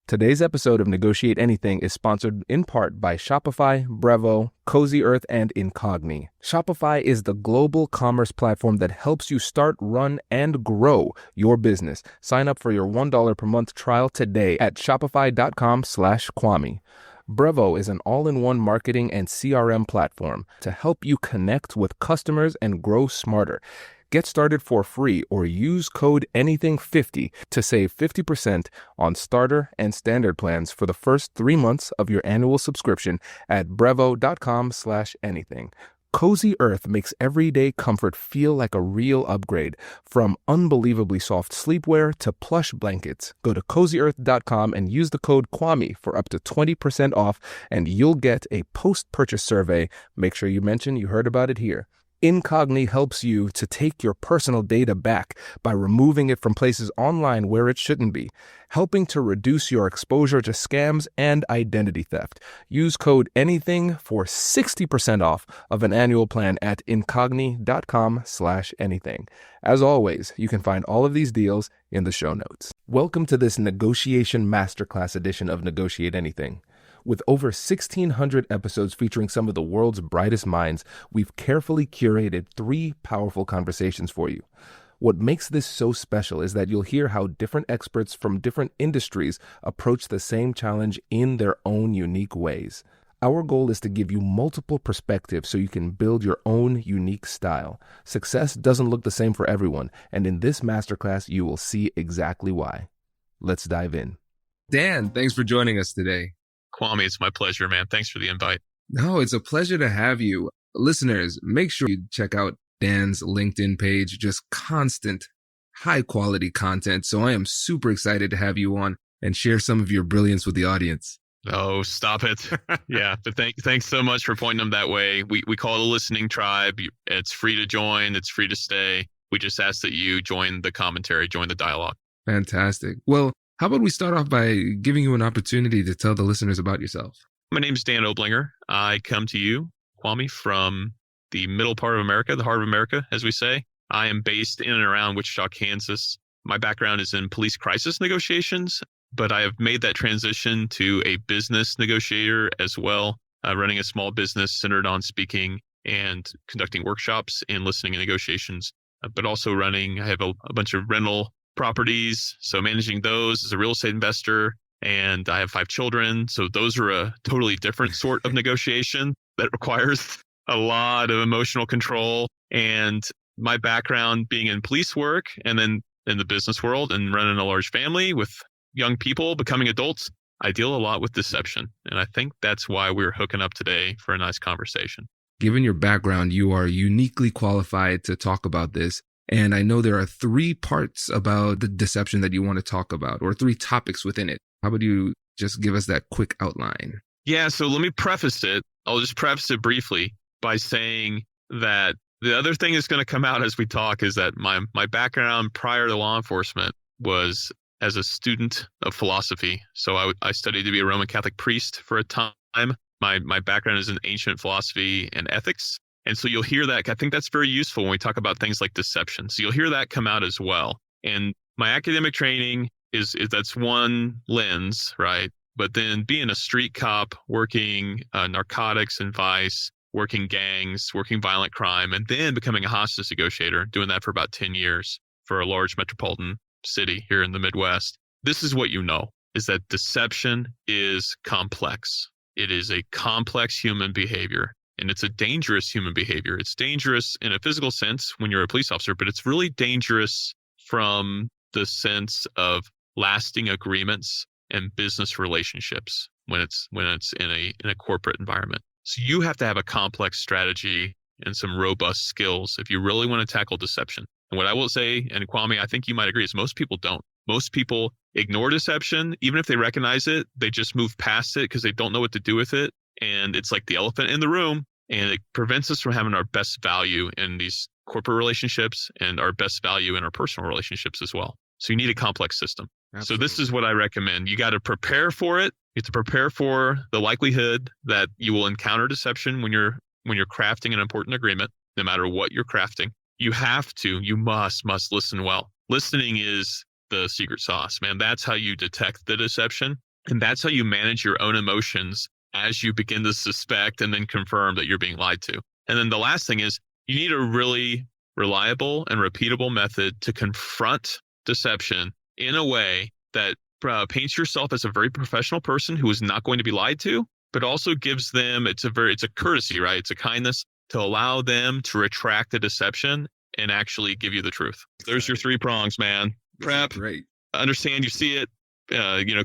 Today's episode of Negotiate Anything is sponsored in part by Shopify, Brevo, Cozy Earth, and Incogni. Shopify is the global commerce platform that helps you start, run, and grow your business. Sign up for your $1 per month trial today at shopify.com/Kwame. Brevo is an all-in-one marketing and CRM platform to help you connect with customers and grow smarter. Get started for free or use code ANYTHING50 to save 50% on starter and standard plans for the first 3 months of your annual subscription at brevo.com/anything. Cozy Earth makes everyday comfort feel like a real upgrade. From unbelievably soft sleepwear to plush blankets, go to cozyearth.com and use the code Kwame for up to 20% off, and you'll get a post-purchase survey. Make sure you mention you heard about it here. Incogni helps you to take your personal data back by removing it from places online where it shouldn't be, helping to reduce your exposure to scams and identity theft. Use code ANYTHING for 60% off of an annual plan at incogni.com/anything. As always, you can find all of these deals in the show notes. Welcome to this Negotiation Masterclass edition of Negotiate Anything. With over 1,600 episodes featuring some of the world's brightest minds, we've carefully curated 3 powerful conversations for you. What makes this so special is that you'll hear how different experts from different industries approach the same challenge in their own unique ways. Our goal is to give you multiple perspectives so you can build your own unique style. Success doesn't look the same for everyone, and in this masterclass, you will see exactly why. Let's dive in. Dan, thanks for joining us today. Kwame, it's my pleasure, man. Thanks for the invite. No, it's a pleasure to have you. Listeners, make sure you check out Dan's LinkedIn page, just constant, high-quality content. So I am super excited to have you on and share some of your brilliance with the audience. Oh, stop it. Yeah, but thanks so much for pointing them that way. We call it a listening tribe. It's free to join. It's free to stay. We just ask that you join the commentary, join the dialogue. Fantastic. Well, how about we start off by giving you an opportunity to tell the listeners about yourself? My name is Dan Oblinger. I come to you, Kwame, from the middle part of America, the heart of America, as we say. I am based in and around Wichita, Kansas. My background is in police crisis negotiations, but I have made that transition to a business negotiator as well, running a small business centered on speaking and conducting workshops in listening and negotiations, but also I have a bunch of rental properties, so managing those as a real estate investor, and I have 5 children. So those are a totally different sort of negotiation that requires a lot of emotional control. And my background being in police work and then in the business world and running a large family with young people becoming adults, I deal a lot with deception. And I think that's why we're hooking up today for a nice conversation. Given your background, you are uniquely qualified to talk about this. And I know there are 3 parts about the deception that you want to talk about, or 3 topics within it. How about you just give us that quick outline? Yeah, so let me preface it. I'll just preface it briefly by saying that the other thing that's going to come out as we talk is that my background prior to law enforcement was as a student of philosophy. So I studied to be a Roman Catholic priest for a time. My background is in ancient philosophy and ethics. And so you'll hear that. I think that's very useful when we talk about things like deception. So you'll hear that come out as well. And my academic training is that's one lens, right? But then being a street cop, working narcotics and vice, working gangs, working violent crime, and then becoming a hostage negotiator, doing that for about 10 years for a large metropolitan city here in the Midwest. This is what you know, is that deception is complex. It is a complex human behavior. And it's a dangerous human behavior. It's dangerous in a physical sense when you're a police officer, but it's really dangerous from the sense of lasting agreements and business relationships when it's in a corporate environment. So you have to have a complex strategy and some robust skills if you really want to tackle deception. And what I will say, and Kwame, I think you might agree, is most people don't. Most people ignore deception. Even if they recognize it, they just move past it because they don't know what to do with it. And it's like the elephant in the room, and it prevents us from having our best value in these corporate relationships and our best value in our personal relationships as well. So you need a complex system. Absolutely. So this is what I recommend. You got to prepare for it. You have to prepare for the likelihood that you will encounter deception when you're crafting an important agreement, no matter what you're crafting. You must listen well. Listening is the secret sauce, man. That's how you detect the deception. And that's how you manage your own emotions as you begin to suspect and then confirm that you're being lied to. And then the last thing is you need a really reliable and repeatable method to confront deception in a way that paints yourself as a very professional person who is not going to be lied to, but also gives them, it's a courtesy, right? It's a kindness to allow them to retract the deception and actually give you the truth. There's your 3 prongs, man. Prep, Great. understand you see it,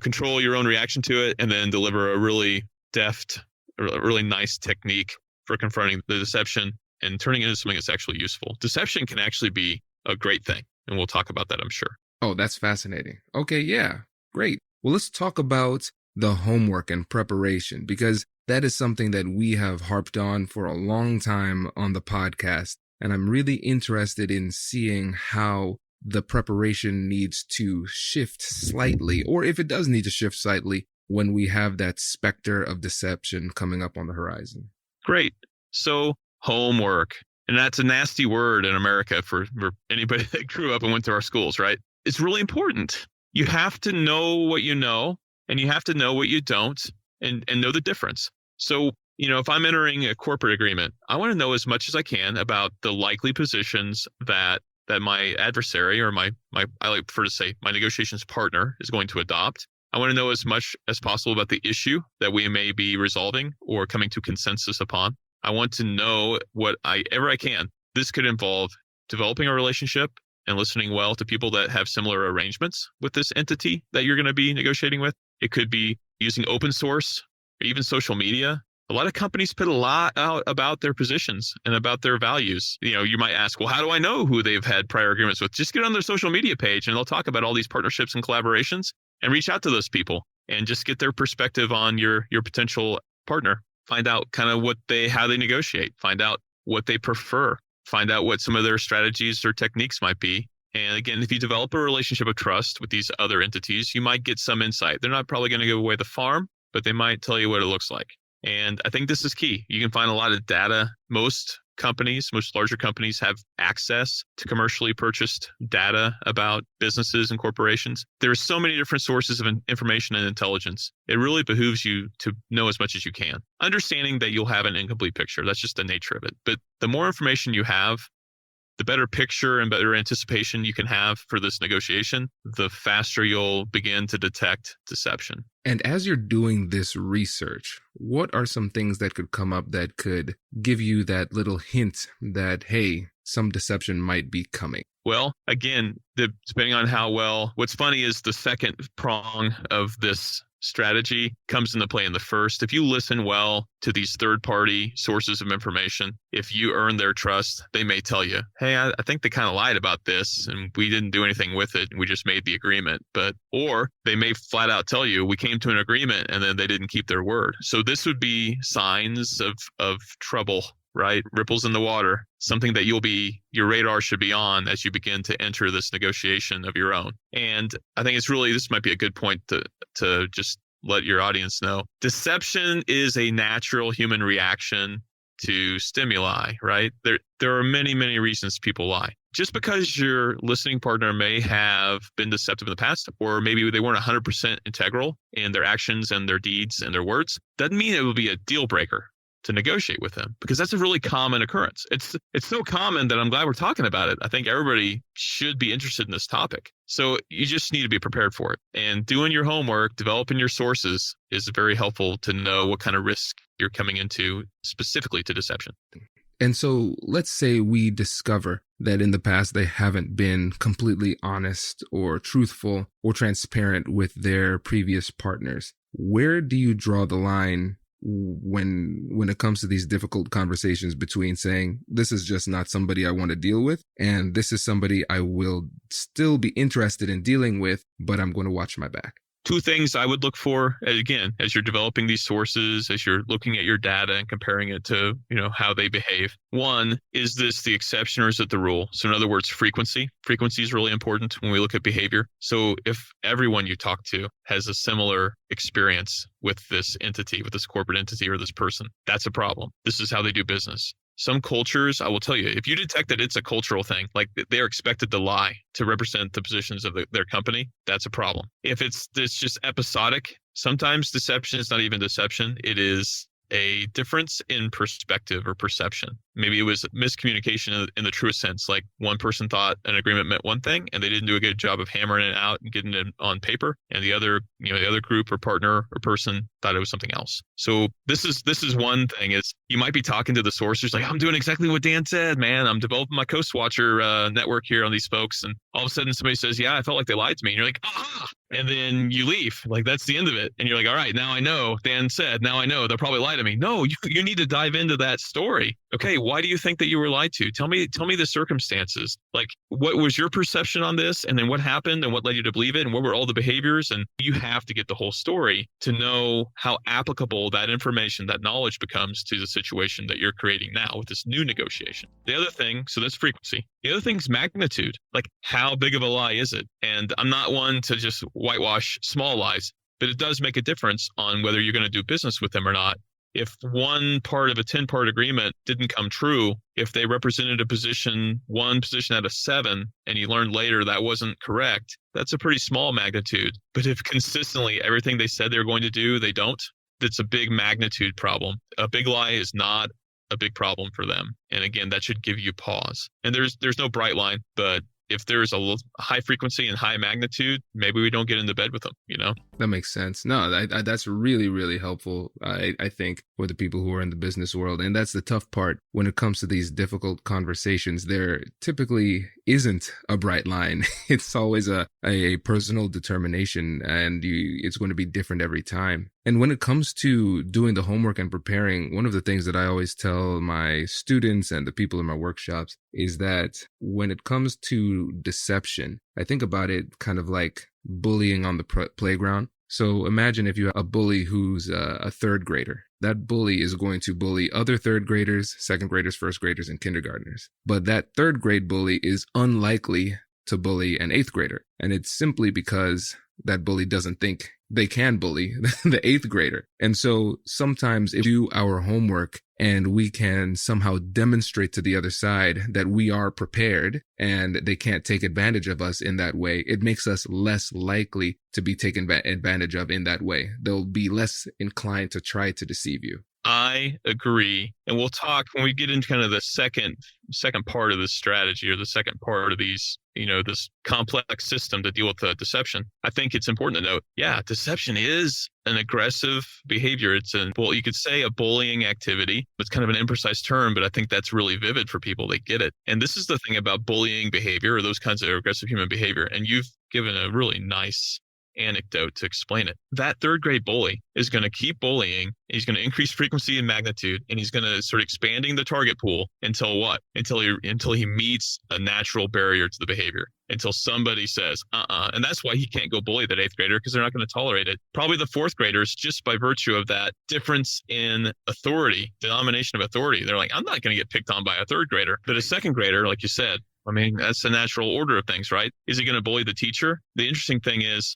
control your own reaction to it, and then deliver a really deft, a really nice technique for confronting the deception and turning it into something that's actually useful. Deception can actually be a great thing, and we'll talk about that, I'm sure. Oh, that's fascinating. Okay, yeah, great. Well, let's talk about the homework and preparation, because that is something that we have harped on for a long time on the podcast. And I'm really interested in seeing how the preparation needs to shift slightly, or if it does need to shift slightly when we have that specter of deception coming up on the horizon. Great. So homework, and that's a nasty word in America for anybody that grew up and went to our schools, right? It's really important. You have to know what you know, and you have to know what you don't, and know the difference. So, if I'm entering a corporate agreement, I want to know as much as I can about the likely positions that my adversary, or I prefer to say my negotiations partner, is going to adopt. I want to know as much as possible about the issue that we may be resolving or coming to consensus upon. I want to know whatever I can. This could involve developing a relationship and listening well to people that have similar arrangements with this entity that you're going to be negotiating with. It could be using open source or even social media. A lot of companies put a lot out about their positions and about their values. You might ask, well, how do I know who they've had prior agreements with? Just get on their social media page and they'll talk about all these partnerships and collaborations, and reach out to those people and just get their perspective on your potential partner. Find out kind of how they negotiate, find out what they prefer, find out what some of their strategies or techniques might be. And again, if you develop a relationship of trust with these other entities, you might get some insight. They're not probably going to give away the farm, but they might tell you what it looks like. And I think this is key. You can find a lot of data. Most larger companies have access to commercially purchased data about businesses and corporations. There are so many different sources of information and intelligence. It really behooves you to know as much as you can, understanding that you'll have an incomplete picture. That's just the nature of it. But the more information you have, the better picture and better anticipation you can have for this negotiation, the faster you'll begin to detect deception. And as you're doing this research, what are some things that could come up that could give you that little hint that, hey, some deception might be coming? Well, again, depending on what's funny is the second prong of this strategy comes into play in the first. If you listen well to these third-party sources of information, if you earn their trust, they may tell you, hey, I think they kind of lied about this and we didn't do anything with it and we just made the agreement. Or they may flat out tell you, we came to an agreement and then they didn't keep their word. So this would be signs of trouble, right? Ripples in the water, something that your radar should be on as you begin to enter this negotiation of your own. And I think this might be a good point to just let your audience know. Deception is a natural human reaction to stimuli, right? There are many, many reasons people lie. Just because your listening partner may have been deceptive in the past, or maybe they weren't 100% integral in their actions and their deeds and their words, doesn't mean it will be a deal breaker to negotiate with them, because that's a really common occurrence. It's so common that I'm glad we're talking about it. I think everybody should be interested in this topic. So you just need to be prepared for it. And doing your homework, developing your sources is very helpful to know what kind of risk you're coming into specifically to deception. And so let's say we discover that in the past they haven't been completely honest or truthful or transparent with their previous partners. Where do you draw the line when it comes to these difficult conversations between saying, this is just not somebody I want to deal with, and this is somebody I will still be interested in dealing with, but I'm going to watch my back? Two things I would look for, again, as you're developing these sources, as you're looking at your data and comparing it to, how they behave. One, is this the exception or is it the rule? So in other words, frequency. Frequency is really important when we look at behavior. So if everyone you talk to has a similar experience with this entity, with this corporate entity or this person, that's a problem. This is how they do business. Some cultures, I will tell you, if you detect that it's a cultural thing, like they're expected to lie to represent the positions of their company, that's a problem. If it's just episodic, Sometimes deception is not even deception. It is a difference in perspective or perception. Maybe it was miscommunication in the truest sense. Like one person thought an agreement meant one thing and they didn't do a good job of hammering it out and getting it on paper. And the other, the other group or partner or person thought it was something else. So this is one thing is you might be talking to the sources like, I'm doing exactly what Dan said, man. I'm developing my Coast Watcher network here on these folks. And all of a sudden somebody says, yeah, I felt like they lied to me. And you're like, ah, and then you leave. Like that's the end of it. And you're like, all right, now I know. Dan said, now I know they'll probably lie to me. No, you need to dive into that story. Okay, why do you think that you were lied to? Tell me the circumstances. Like, what was your perception on this? And then what happened and what led you to believe it? And what were all the behaviors? And you have to get the whole story to know how applicable that information, that knowledge becomes to the situation that you're creating now with this new negotiation. The other thing, so that's frequency. The other thing's magnitude. Like, how big of a lie is it? And I'm not one to just whitewash small lies, but it does make a difference on whether you're going to do business with them or not. If one part of a 10-part agreement didn't come true, if they represented one position out of 7, and you learned later that wasn't correct, that's a pretty small magnitude. But if consistently everything they said they were going to do, they don't, that's a big magnitude problem. A big lie is not a big problem for them. And again, that should give you pause. And there's no bright line, but if there's a high frequency and high magnitude, maybe we don't get into bed with them, That makes sense. No, that's really, really helpful, I think, for the people who are in the business world. And that's the tough part when it comes to these difficult conversations. There typically isn't a bright line. It's always a personal determination, and it's going to be different every time. And when it comes to doing the homework and preparing, one of the things that I always tell my students and the people in my workshops is that when it comes to deception, I think about it kind of like bullying on the playground. So imagine if you have a bully who's a third grader. That bully is going to bully other third graders, second graders, first graders, and kindergartners. But that third grade bully is unlikely to bully an eighth grader. And it's simply because that bully doesn't think they can bully the eighth grader. And so sometimes if we do our homework and we can somehow demonstrate to the other side that we are prepared and they can't take advantage of us in that way, it makes us less likely to be taken advantage of in that way. They'll be less inclined to try to deceive you. I agree. And we'll talk when we get into kind of the second part of this strategy, or the second part of these, this complex system to deal with the deception. I think it's important to note, deception is an aggressive behavior. It's you could say a bullying activity. It's kind of an imprecise term, but I think that's really vivid for people. They get it. And this is the thing about bullying behavior, or those kinds of aggressive human behavior. And you've given a really nice anecdote to explain it. That third grade bully is going to keep bullying. He's going to increase frequency and magnitude, and he's going to start expanding the target pool until what? Until he meets a natural barrier to the behavior. Until somebody says, and that's why he can't go bully that eighth grader, because they're not going to tolerate it. Probably the fourth graders, just by virtue of that difference in authority, denomination of authority, they're like, I'm not going to get picked on by a third grader. But a second grader, like you said, I mean, that's the natural order of things, right? Is he going to bully the teacher? The interesting thing is,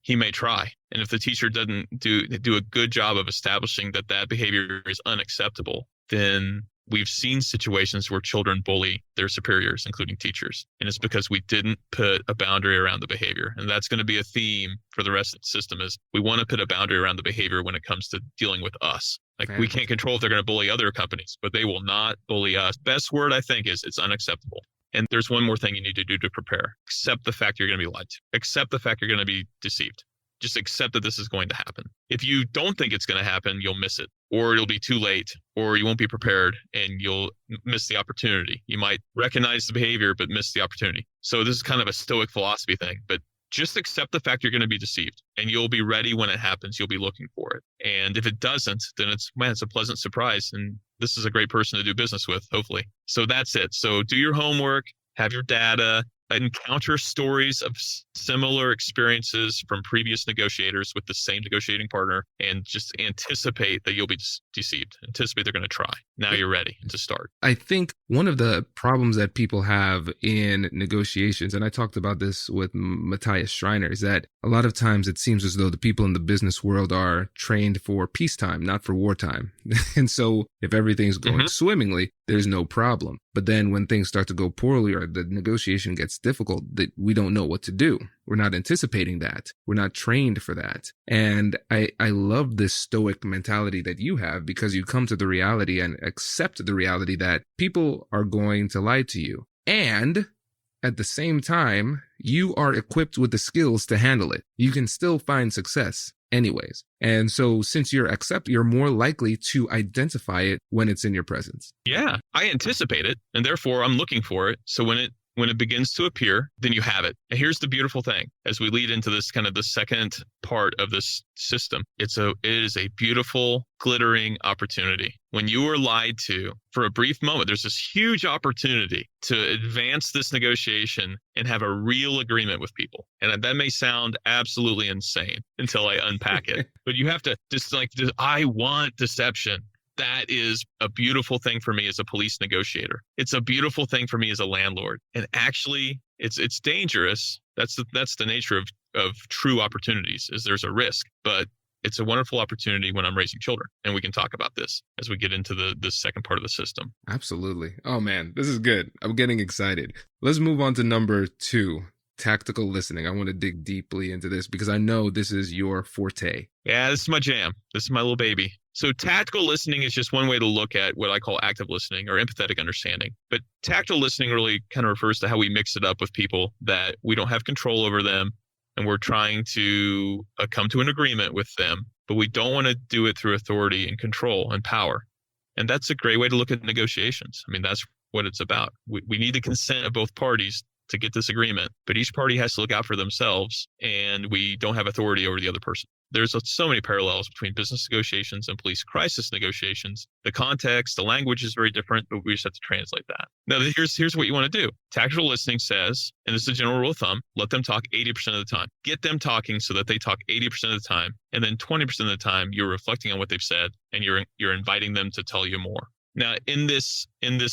he may try. And if the teacher doesn't do a good job of establishing that behavior is unacceptable, then we've seen situations where children bully their superiors, including teachers. And it's because we didn't put a boundary around the behavior. And that's going to be a theme for the rest of the system, is we want to put a boundary around the behavior when it comes to dealing with us. Like, we can't control if they're going to bully other companies, but they will not bully us. Best word, I think, is it's unacceptable. And there's one more thing you need to do to prepare. Accept the fact you're going to be lied to. Accept the fact you're going to be deceived. Just accept that this is going to happen. If you don't think it's going to happen, you'll miss it, or it'll be too late, or you won't be prepared and you'll miss the opportunity. You might recognize the behavior, but miss the opportunity. So this is kind of a stoic philosophy thing, but just accept the fact you're going to be deceived, and you'll be ready when it happens. You'll be looking for it. And if it doesn't, then it's a pleasant surprise. And this is a great person to do business with, hopefully. So that's it. So do your homework, have your data, encounter stories of similar experiences from previous negotiators with the same negotiating partner, and just anticipate that you'll be deceived. Anticipate they're going to try. Now you're ready to start. I think one of the problems that people have in negotiations, and I talked about this with Matthias Schreiner, is that a lot of times it seems as though the people in the business world are trained for peacetime, not for wartime. And so if everything's going swimmingly, there's no problem. But then when things start to go poorly or the negotiation gets difficult, that we don't know what to do. We're not anticipating that. We're not trained for that. And I love this stoic mentality that you have, because you come to the reality and accept the reality that people are going to lie to you. And at the same time, you are equipped with the skills to handle it. You can still find success anyways. And so since you're more likely to identify it when it's in your presence. Yeah, I anticipate it, and therefore I'm looking for it. So when it begins to appear, then you have it. And here's the beautiful thing, as we lead into this kind of the second part of this system, it is a beautiful, glittering opportunity. When you are lied to for a brief moment, there's this huge opportunity to advance this negotiation and have a real agreement with people. And that may sound absolutely insane until I unpack it. But you have to I want deception. That is a beautiful thing for me as a police negotiator. It's a beautiful thing for me as a landlord. And actually, it's dangerous. That's the nature of true opportunities, is there's a risk. But it's a wonderful opportunity when I'm raising children. And we can talk about this as we get into the second part of the system. Absolutely. Oh man, this is good. I'm getting excited. Let's move on to number 2. Tactical listening. I want to dig deeply into this because I know this is your forte. Yeah, this is my jam. This is my little baby. So tactical listening is just one way to look at what I call active listening or empathetic understanding. But tactical listening really kind of refers to how we mix it up with people that we don't have control over them, and we're trying to come to an agreement with them, but we don't want to do it through authority and control and power. And that's a great way to look at negotiations. I mean, that's what it's about. We need the consent of both parties to get this agreement, but each party has to look out for themselves, and we don't have authority over the other person. There's so many parallels between business negotiations and police crisis negotiations. The context, the language is very different, but we just have to translate that. Now, here's what you want to do. Tactical listening says, and this is a general rule of thumb, let them talk 80% of the time. Get them talking so that they talk 80% of the time, and then 20% of the time you're reflecting on what they've said, and you're inviting them to tell you more. Now, in this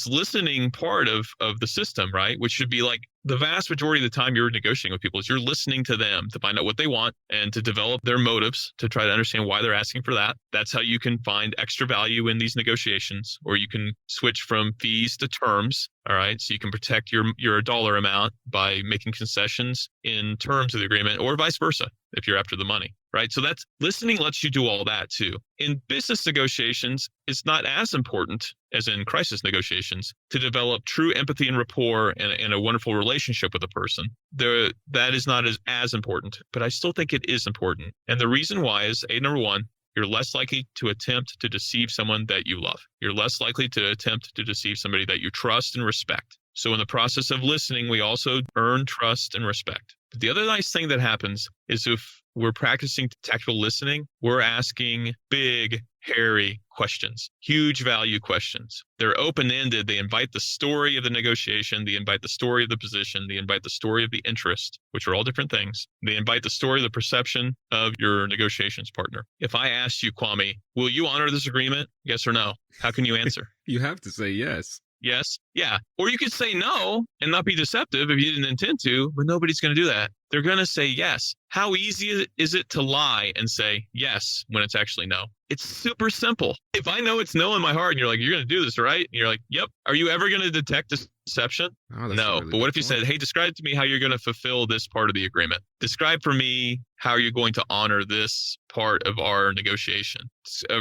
listening part of the system, right, which should be like the vast majority of the time you're negotiating with people, is you're listening to them to find out what they want and to develop their motives, to try to understand why they're asking for that. That's how you can find extra value in these negotiations, or you can switch from fees to terms. All right. So you can protect your dollar amount by making concessions in terms of the agreement, or vice versa if you're after the money. Right. So that's listening lets you do all that too. In business negotiations, it's not as important as in crisis negotiations to develop true empathy and rapport and a wonderful relationship with a person. That is not as important, but I still think it is important. And the reason why is number 1, you're less likely to attempt to deceive someone that you love. You're less likely to attempt to deceive somebody that you trust and respect. So in the process of listening, we also earn trust and respect. But the other nice thing that happens is if we're practicing tactical listening, we're asking big, hairy questions, huge value questions. They're open-ended. They invite the story of the negotiation. They invite the story of the position. They invite the story of the interest, which are all different things. They invite the story of the perception of your negotiations partner. If I asked you, Kwame, will you honor this agreement? Yes or no? How can you answer? You have to say yes. Yes. Yeah. Or you could say no and not be deceptive if you didn't intend to, but nobody's going to do that. They're going to say yes. How easy is it to lie and say yes when it's actually no? It's super simple. If I know it's no in my heart and you're like, you're going to do this, right? And you're like, yep. Are you ever going to detect deception? Oh, no. But what if you said, hey, describe to me how you're going to fulfill this part of the agreement? Describe for me how you're going to honor this part of our negotiation.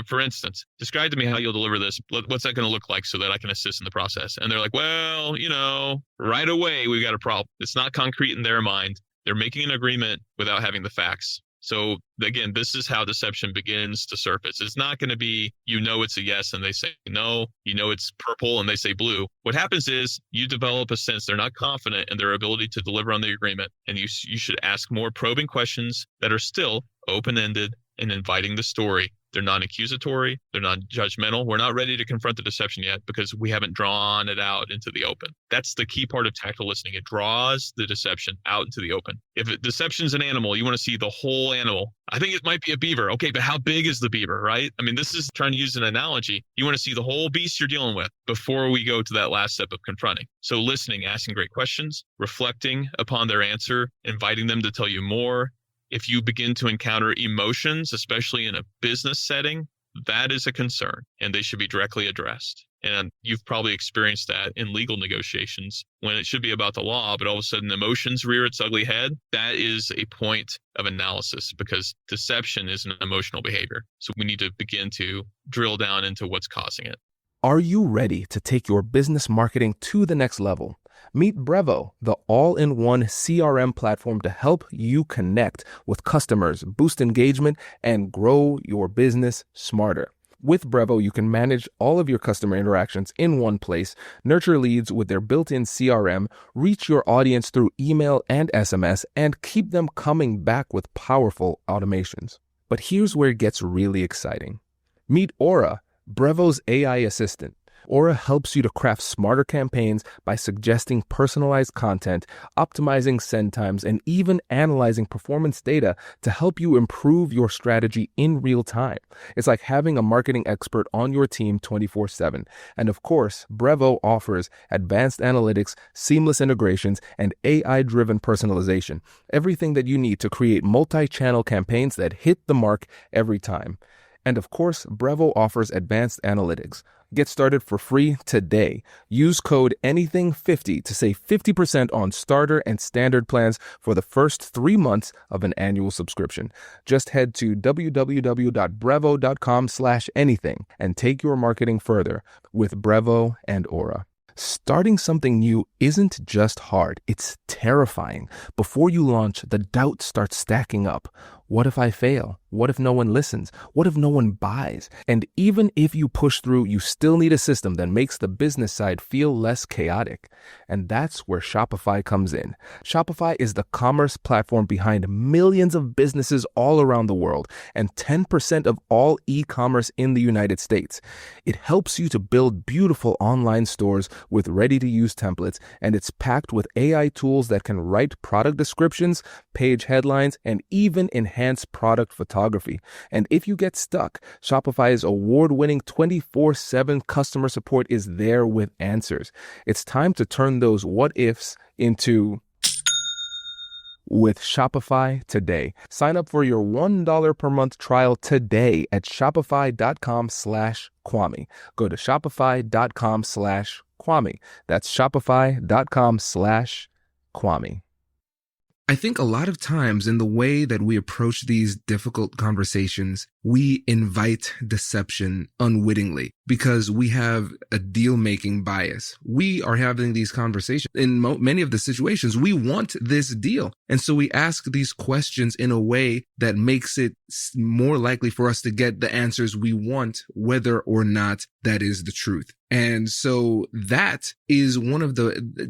For instance, describe to me how you'll deliver this. What's that going to look like so that I can assist in the process? And they're like, well, right away, we've got a problem. It's not concrete in their mind. They're making an agreement without having the facts. So again, this is how deception begins to surface. It's not going to be, it's a yes and they say no, it's purple and they say blue. What happens is you develop a sense they're not confident in their ability to deliver on the agreement. And you should ask more probing questions that are still open-ended and inviting the story. They're non-accusatory. They're non-judgmental. We're not ready to confront the deception yet because we haven't drawn it out into the open. That's the key part of tactical listening. It draws the deception out into the open. If deception's an animal, you want to see the whole animal. I think it might be a beaver. Okay, but how big is the beaver, right? I mean, this is trying to use an analogy. You want to see the whole beast you're dealing with before we go to that last step of confronting. So listening, asking great questions, reflecting upon their answer, inviting them to tell you more. If you begin to encounter emotions, especially in a business setting, that is a concern and they should be directly addressed. And you've probably experienced that in legal negotiations when it should be about the law, but all of a sudden emotions rear its ugly head. That is a point of analysis because deception is an emotional behavior. So we need to begin to drill down into what's causing it. Are you ready to take your business marketing to the next level? Meet Brevo, the all-in-one CRM platform to help you connect with customers, boost engagement, and grow your business smarter. With Brevo, you can manage all of your customer interactions in one place, nurture leads with their built-in CRM, reach your audience through email and SMS, and keep them coming back with powerful automations. But here's where it gets really exciting. Meet Aura, Brevo's AI assistant. Aura helps you to craft smarter campaigns by suggesting personalized content, optimizing send times, and even analyzing performance data to help you improve your strategy in real time. It's like having a marketing expert on your team 24/7. And of course, Brevo offers advanced analytics, seamless integrations, and AI-driven personalization. Everything that you need to create multi-channel campaigns that hit the mark every time. And of course, Brevo offers advanced analytics. Get started for free today. Use code ANYTHING50 to save 50% on starter and standard plans for the first 3 months of an annual subscription. Just head to www.brevo.com/anything and take your marketing further with Brevo and Aura. Starting something new isn't just hard, it's terrifying. Before you launch, the doubt starts stacking up. What if I fail? What if no one listens? What if no one buys? And even if you push through, you still need a system that makes the business side feel less chaotic. And that's where Shopify comes in. Shopify is the commerce platform behind millions of businesses all around the world and 10% of all e-commerce in the United States. It helps you to build beautiful online stores with ready-to-use templates, and it's packed with AI tools that can write product descriptions, page headlines, and even enhance product photography. And if you get stuck, Shopify's award-winning 24/7 customer support is there with answers. It's time to turn those what-ifs into with Shopify today. Sign up for your $1 per month trial today at shopify.com/Kwame. Go to shopify.com/Kwame. That's shopify.com/Kwame. I think a lot of times in the way that we approach these difficult conversations, we invite deception unwittingly because we have a deal-making bias. We are having these conversations. In many of the situations, we want this deal. And so we ask these questions in a way that makes it more likely for us to get the answers we want, whether or not that is the truth. And so that is one of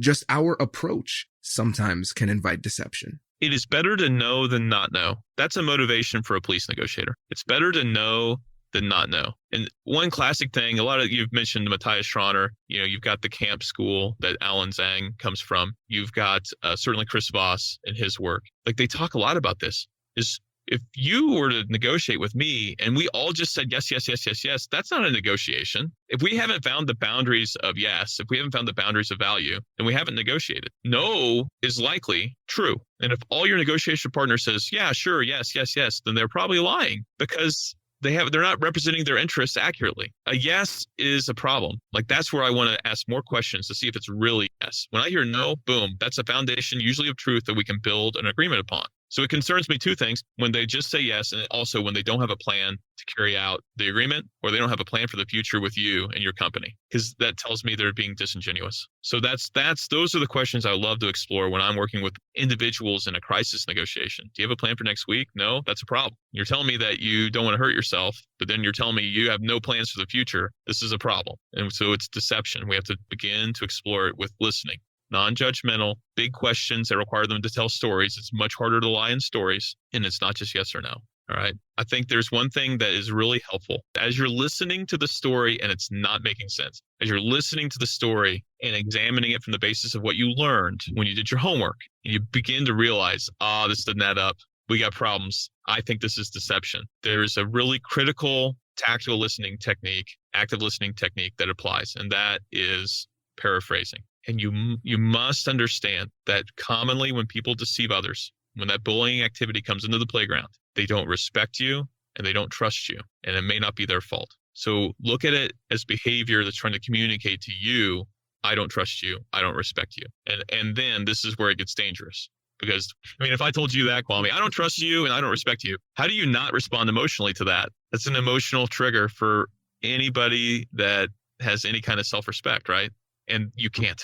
just our approach sometimes can invite deception. It is better to know than not know. That's a motivation for a police negotiator. It's better to know than not know. And one classic thing, you've mentioned Matthias Schroner, you've got the camp school that Alan Zhang comes from. You've got certainly Chris Voss and his work. Like they talk a lot about this is if you were to negotiate with me and we all just said yes, yes, yes, yes, yes, that's not a negotiation. If we haven't found the boundaries of yes, if we haven't found the boundaries of value, then we haven't negotiated. No is likely true. And if all your negotiation partner says, yeah, sure, yes, yes, yes, then they're probably lying because they're not representing their interests accurately. A yes is a problem. Like that's where I want to ask more questions to see if it's really yes. When I hear no, boom, that's a foundation usually of truth that we can build an agreement upon. So it concerns me two things, when they just say yes, and also when they don't have a plan to carry out the agreement, or they don't have a plan for the future with you and your company, because that tells me they're being disingenuous. So those are the questions I love to explore when I'm working with individuals in a crisis negotiation. Do you have a plan for next week? No, that's a problem. You're telling me that you don't want to hurt yourself, but then you're telling me you have no plans for the future. This is a problem. And so it's deception. We have to begin to explore it with listening. Non-judgmental, big questions that require them to tell stories. It's much harder to lie in stories, and it's not just yes or no. All right. I think there's one thing that is really helpful. As you're listening to the story and it's not making sense, as you're listening to the story and examining it from the basis of what you learned when you did your homework, and you begin to realize, this doesn't add up. We got problems. I think this is deception. There's a really critical tactical listening technique, active listening technique that applies, and that is paraphrasing. And you must understand that commonly when people deceive others, when that bullying activity comes into the playground, they don't respect you, and they don't trust you, and it may not be their fault. So look at it as behavior that's trying to communicate to you, I don't trust you, I don't respect you. And then this is where it gets dangerous. Because, I mean, if I told you that, Kwame, I don't trust you and I don't respect you, how do you not respond emotionally to that? That's an emotional trigger for anybody that has any kind of self-respect, right? And you can't.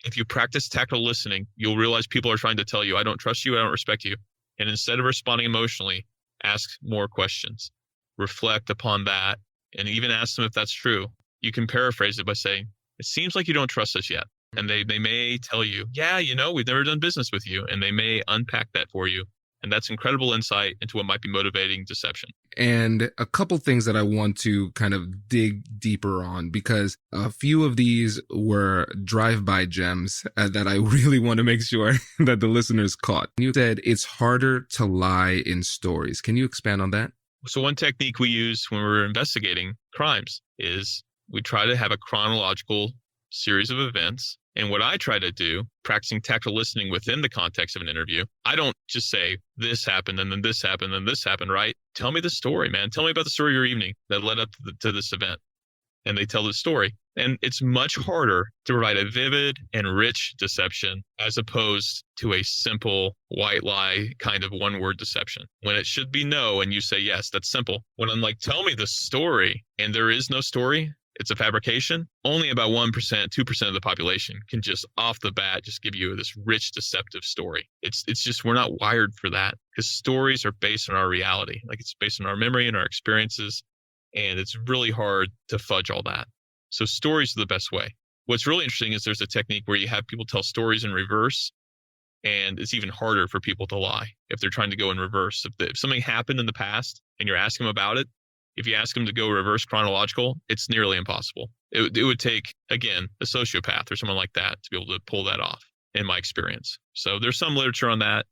If you practice tactile listening, you'll realize people are trying to tell you, I don't trust you, I don't respect you. And instead of responding emotionally, ask more questions, reflect upon that, and even ask them if that's true. You can paraphrase it by saying, it seems like you don't trust us yet. And they may tell you, yeah, we've never done business with you. And they may unpack that for you. And that's incredible insight into what might be motivating deception. And a couple things that I want to kind of dig deeper on, because a few of these were drive-by gems that I really want to make sure that the listeners caught. You said it's harder to lie in stories. Can you expand on that? So one technique we use when we're investigating crimes is we try to have a chronological series of events. And what I try to do, practicing tactile listening within the context of an interview, I don't just say this happened and then this happened and this happened, right? Tell me the story, man. Tell me about the story of your evening that led up to this event. And they tell the story. And it's much harder to provide a vivid and rich deception as opposed to a simple white lie kind of one-word deception. When it should be no and you say yes, that's simple. When I'm like, tell me the story and there is no story, it's a fabrication, only about 1%, 2% of the population can just off the bat just give you this rich, deceptive story. It's just, we're not wired for that because stories are based on our reality. Like it's based on our memory and our experiences. And it's really hard to fudge all that. So stories are the best way. What's really interesting is there's a technique where you have people tell stories in reverse. And it's even harder for people to lie if they're trying to go in reverse. If something happened in the past and you're asking them about it, if you ask them to go reverse chronological, it's nearly impossible. It would take, again, a sociopath or someone like that to be able to pull that off, in my experience. So there's some literature on that.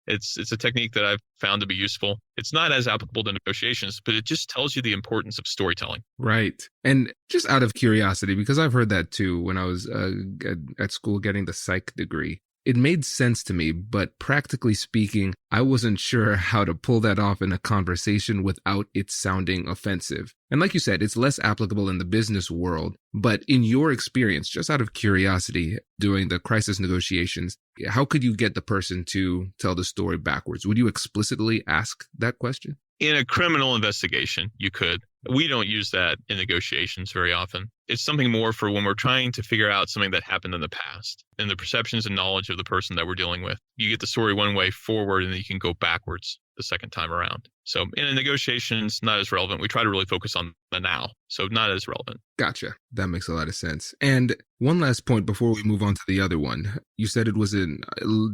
It's a technique that I've found to be useful. It's not as applicable to negotiations, but it just tells you the importance of storytelling. Right. And just out of curiosity, because I've heard that too when I was at school getting the psych degree. It made sense to me, but practically speaking, I wasn't sure how to pull that off in a conversation without it sounding offensive. And like you said, it's less applicable in the business world. But in your experience, just out of curiosity, doing the crisis negotiations, how could you get the person to tell the story backwards? Would you explicitly ask that question? In a criminal investigation, you could. We don't use that in negotiations very often. It's something more for when we're trying to figure out something that happened in the past and the perceptions and knowledge of the person that we're dealing with. You get the story one way forward and then you can go backwards the second time around. So in a negotiation, it's not as relevant. We try to really focus on the now. So not as relevant. Gotcha. That makes a lot of sense. And one last point before we move on to the other one. You said it was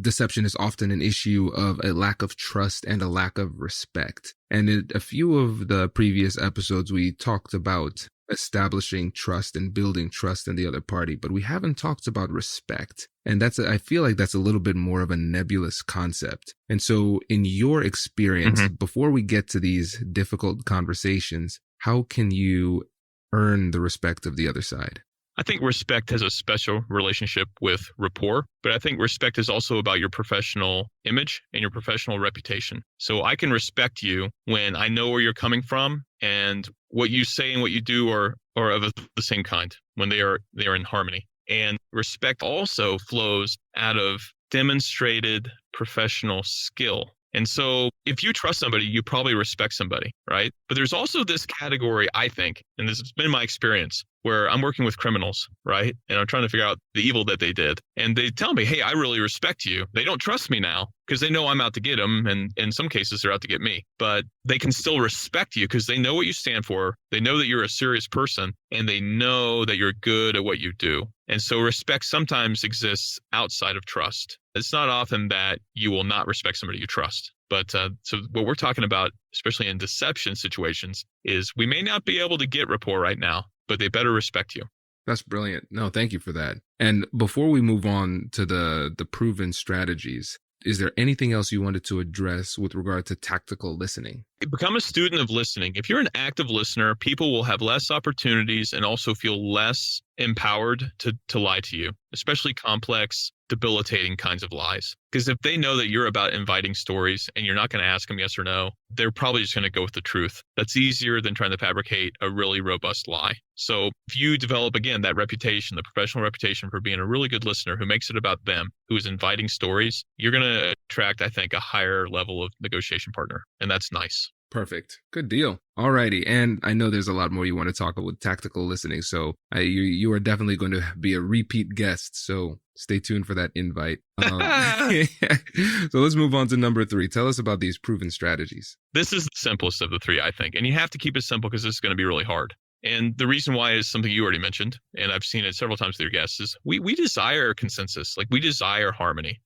deception is often an issue of a lack of trust and a lack of respect. And in a few of the previous episodes, we talked about establishing trust and building trust in the other party, but we haven't talked about respect. And I feel like that's a little bit more of a nebulous concept. And so in your experience, before we get to these difficult conversations, how can you earn the respect of the other side? I think respect has a special relationship with rapport, but I think respect is also about your professional image and your professional reputation. So I can respect you when I know where you're coming from and what you say and what you do are of the same kind, when they are in harmony. And respect also flows out of demonstrated professional skill. And so if you trust somebody, you probably respect somebody, right? But there's also this category, I think, and this has been my experience, where I'm working with criminals, right? And I'm trying to figure out the evil that they did. And they tell me, hey, I really respect you. They don't trust me now because they know I'm out to get them. And in some cases, they're out to get me. But they can still respect you because they know what you stand for. They know that you're a serious person and they know that you're good at what you do. And so respect sometimes exists outside of trust. It's not often that you will not respect somebody you trust. But so what we're talking about, especially in deception situations, is we may not be able to get rapport right now, but they better respect you. That's brilliant. No, thank you for that. And before we move on to the proven strategies, is there anything else you wanted to address with regard to tactical listening? Become a student of listening. If you're an active listener, people will have less opportunities and also feel less empowered to lie to you, especially complex, debilitating kinds of lies. Because if they know that you're about inviting stories and you're not going to ask them yes or no, they're probably just going to go with the truth. That's easier than trying to fabricate a really robust lie. So if you develop, again, that reputation, the professional reputation for being a really good listener who makes it about them, who is inviting stories, you're going to attract, I think, a higher level of negotiation partner. And that's nice. Perfect. Good deal. Alrighty. And I know there's a lot more you want to talk about with tactical listening. So you are definitely going to be a repeat guest. So stay tuned for that invite. So let's move on to number 3. Tell us about these proven strategies. This is the simplest of the 3, I think. And you have to keep it simple because this is going to be really hard. And the reason why is something you already mentioned, and I've seen it several times with your guests, is we desire consensus. Like, we desire harmony.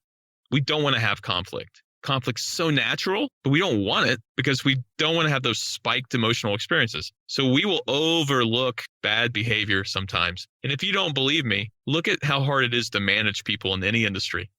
We don't want to have conflict. Conflict's so natural, but we don't want it because we don't want to have those spiked emotional experiences. So we will overlook bad behavior sometimes. And if you don't believe me, look at how hard it is to manage people in any industry.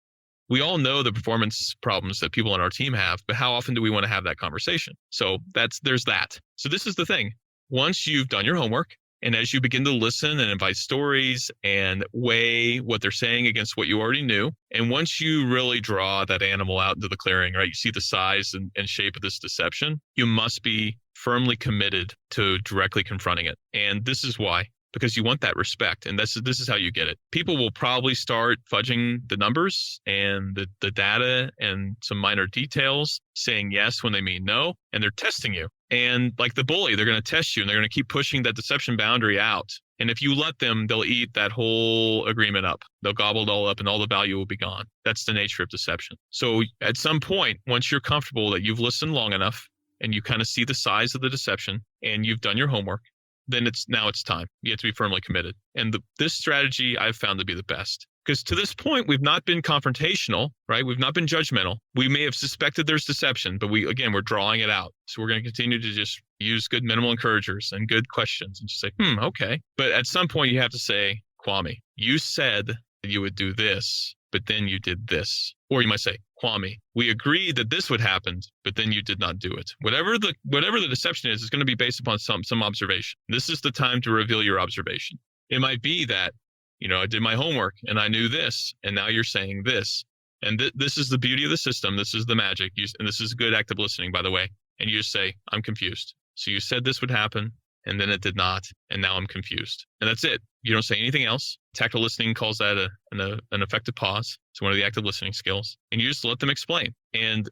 We all know the performance problems that people on our team have, but how often do we want to have that conversation? So there's that. So this is the thing. Once you've done your homework, and as you begin to listen and invite stories and weigh what they're saying against what you already knew, and once you really draw that animal out into the clearing, right, you see the size and shape of this deception, you must be firmly committed to directly confronting it. And this is why. Because you want that respect. And this is how you get it. People will probably start fudging the numbers and the data and some minor details, saying yes when they mean no, and they're testing you. And like the bully, they're going to test you and they're going to keep pushing that deception boundary out. And if you let them, they'll eat that whole agreement up. They'll gobble it all up and all the value will be gone. That's the nature of deception. So at some point, once you're comfortable that you've listened long enough and you kind of see the size of the deception and you've done your homework, then it's time. You have to be firmly committed. And this strategy I've found to be the best. Because to this point, we've not been confrontational, right? We've not been judgmental. We may have suspected there's deception, but we're drawing it out. So we're going to continue to just use good minimal encouragers and good questions and just say, okay. But at some point you have to say, Kwame, you said that you would do this, but then you did this. Or you might say, Kwame, we agreed that this would happen, but then you did not do it. Whatever the deception is going to be based upon some observation. This is the time to reveal your observation. It might be that, I did my homework and I knew this, and now you're saying this. And this is the beauty of the system. This is the magic. And this is good active listening, by the way. And you just say, I'm confused. So you said this would happen, and then it did not, and now I'm confused. And that's it. You don't say anything else. Tactile listening calls that an effective pause. It's one of the active listening skills. And you just let them explain. And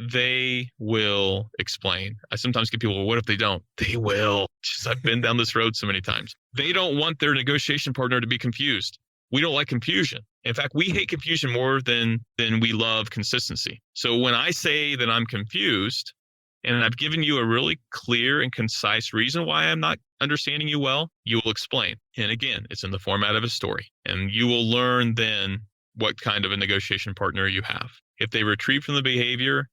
they will explain. I sometimes get people, well, what if they don't? They will. I've been down this road so many times. They don't want their negotiation partner to be confused. We don't like confusion. In fact, we hate confusion more than we love consistency. So when I say that I'm confused, and I've given you a really clear and concise reason why I'm not understanding you well, you will explain. And again, it's in the format of a story. And you will learn then what kind of a negotiation partner you have. If they retreat from the behavior,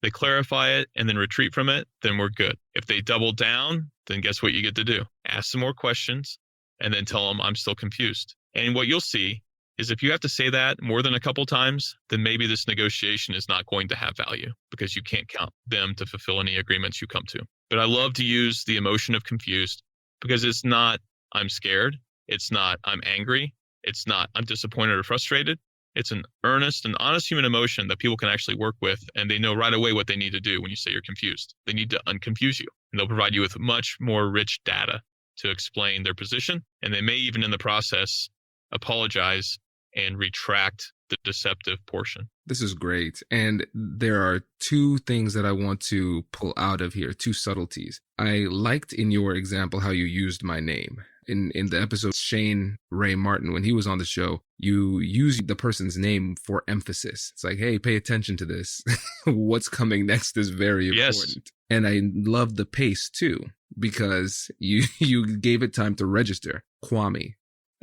they clarify it, and then retreat from it, then we're good. If they double down, then guess what you get to do? Ask some more questions, and then tell them I'm still confused. And what you'll see is if you have to say that more than a couple times, then maybe this negotiation is not going to have value because you can't count them to fulfill any agreements you come to. But I love to use the emotion of confused because it's not I'm scared. It's not I'm angry. It's not I'm disappointed or frustrated. It's an earnest and honest human emotion that people can actually work with, and they know right away what they need to do when you say you're confused. They need to unconfuse you, and they'll provide you with much more rich data to explain their position, and they may even in the process apologize and retract the deceptive portion. This is great. And there are 2 things that I want to pull out of here, 2 subtleties. I liked in your example how you used my name. In the episode Shane Ray Martin, when he was on the show, you use the person's name for emphasis. It's like, hey, pay attention to this. What's coming next is very important. And I love the pace too, because you gave it time to register, Kwame.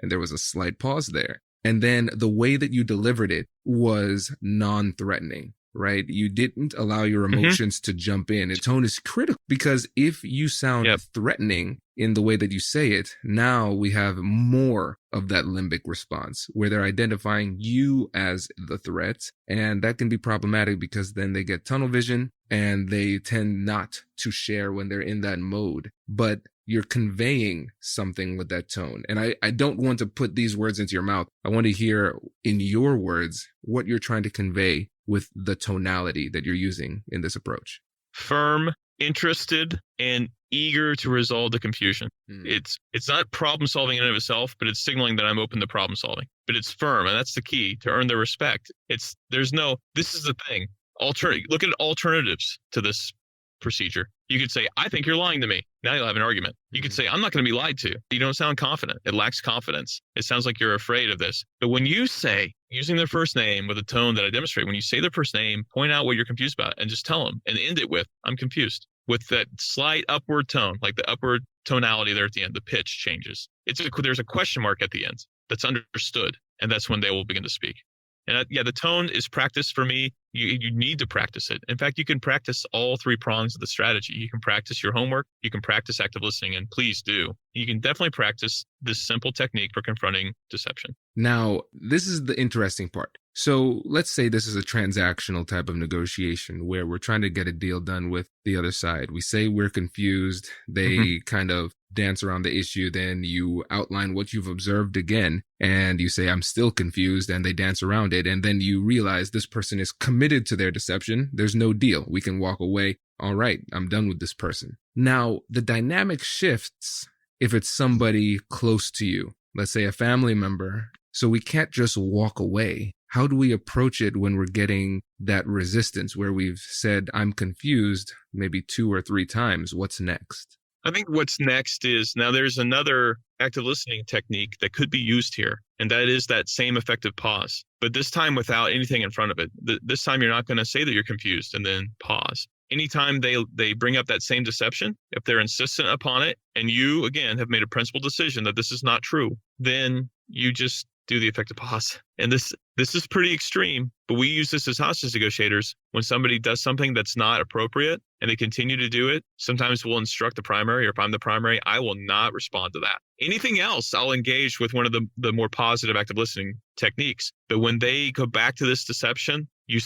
And there was a slight pause there. And then the way that you delivered it was non-threatening. right? You didn't allow your emotions to jump in. And tone is critical because if you sound threatening in the way that you say it, now we have more of that limbic response where they're identifying you as the threat. And that can be problematic because then they get tunnel vision and they tend not to share when they're in that mode. But you're conveying something with that tone. And I don't want to put these words into your mouth. I want to hear in your words what you're trying to convey with the tonality that you're using in this approach. Firm, interested, and eager to resolve the confusion. It's not problem solving in and of itself, but it's signaling that I'm open to problem solving. But it's firm, and that's the key to earn their respect. This is the thing. Look at alternatives to this procedure. You could say, I think you're lying to me. Now you'll have an argument. You could say, I'm not going to be lied to. You don't sound confident. It lacks confidence. It sounds like you're afraid of this. But when you say, using their first name with a tone that I demonstrate, when you say their first name, point out what you're confused about and just tell them and end it with, I'm confused. With that slight upward tone, like the upward tonality there at the end, the pitch changes. There's a question mark at the end that's understood. And that's when they will begin to speak. And the tone is practice for me. You need to practice it. In fact, you can practice all three prongs of the strategy. You can practice your homework. You can practice active listening, and please do. You can definitely practice this simple technique for confronting deception. Now, this is the interesting part. So let's say this is a transactional type of negotiation where we're trying to get a deal done with the other side. We say we're confused. They kind of dance around the issue. Then you outline what you've observed again, and you say, I'm still confused, and they dance around it. And then you realize this person is committed to their deception. There's no deal. We can walk away. All right, I'm done with this person. Now, the dynamic shifts if it's somebody close to you, let's say a family member. So we can't just walk away. How do we approach it when we're getting that resistance where we've said, I'm confused, maybe 2 or 3 times? What's next? I think what's next is, now there's another active listening technique that could be used here, and that is that same effective pause, but this time without anything in front of it. This time you're not going to say that you're confused and then pause. Anytime they bring up that same deception, if they're insistent upon it, and you, again, have made a principled decision that this is not true, then you just do the effective pause. And this is pretty extreme, but we use this as hostage negotiators. When somebody does something that's not appropriate and they continue to do it, sometimes we'll instruct the primary, or if I'm the primary, I will not respond to that. Anything else, I'll engage with one of the more positive active listening techniques. But when they go back to this deception, you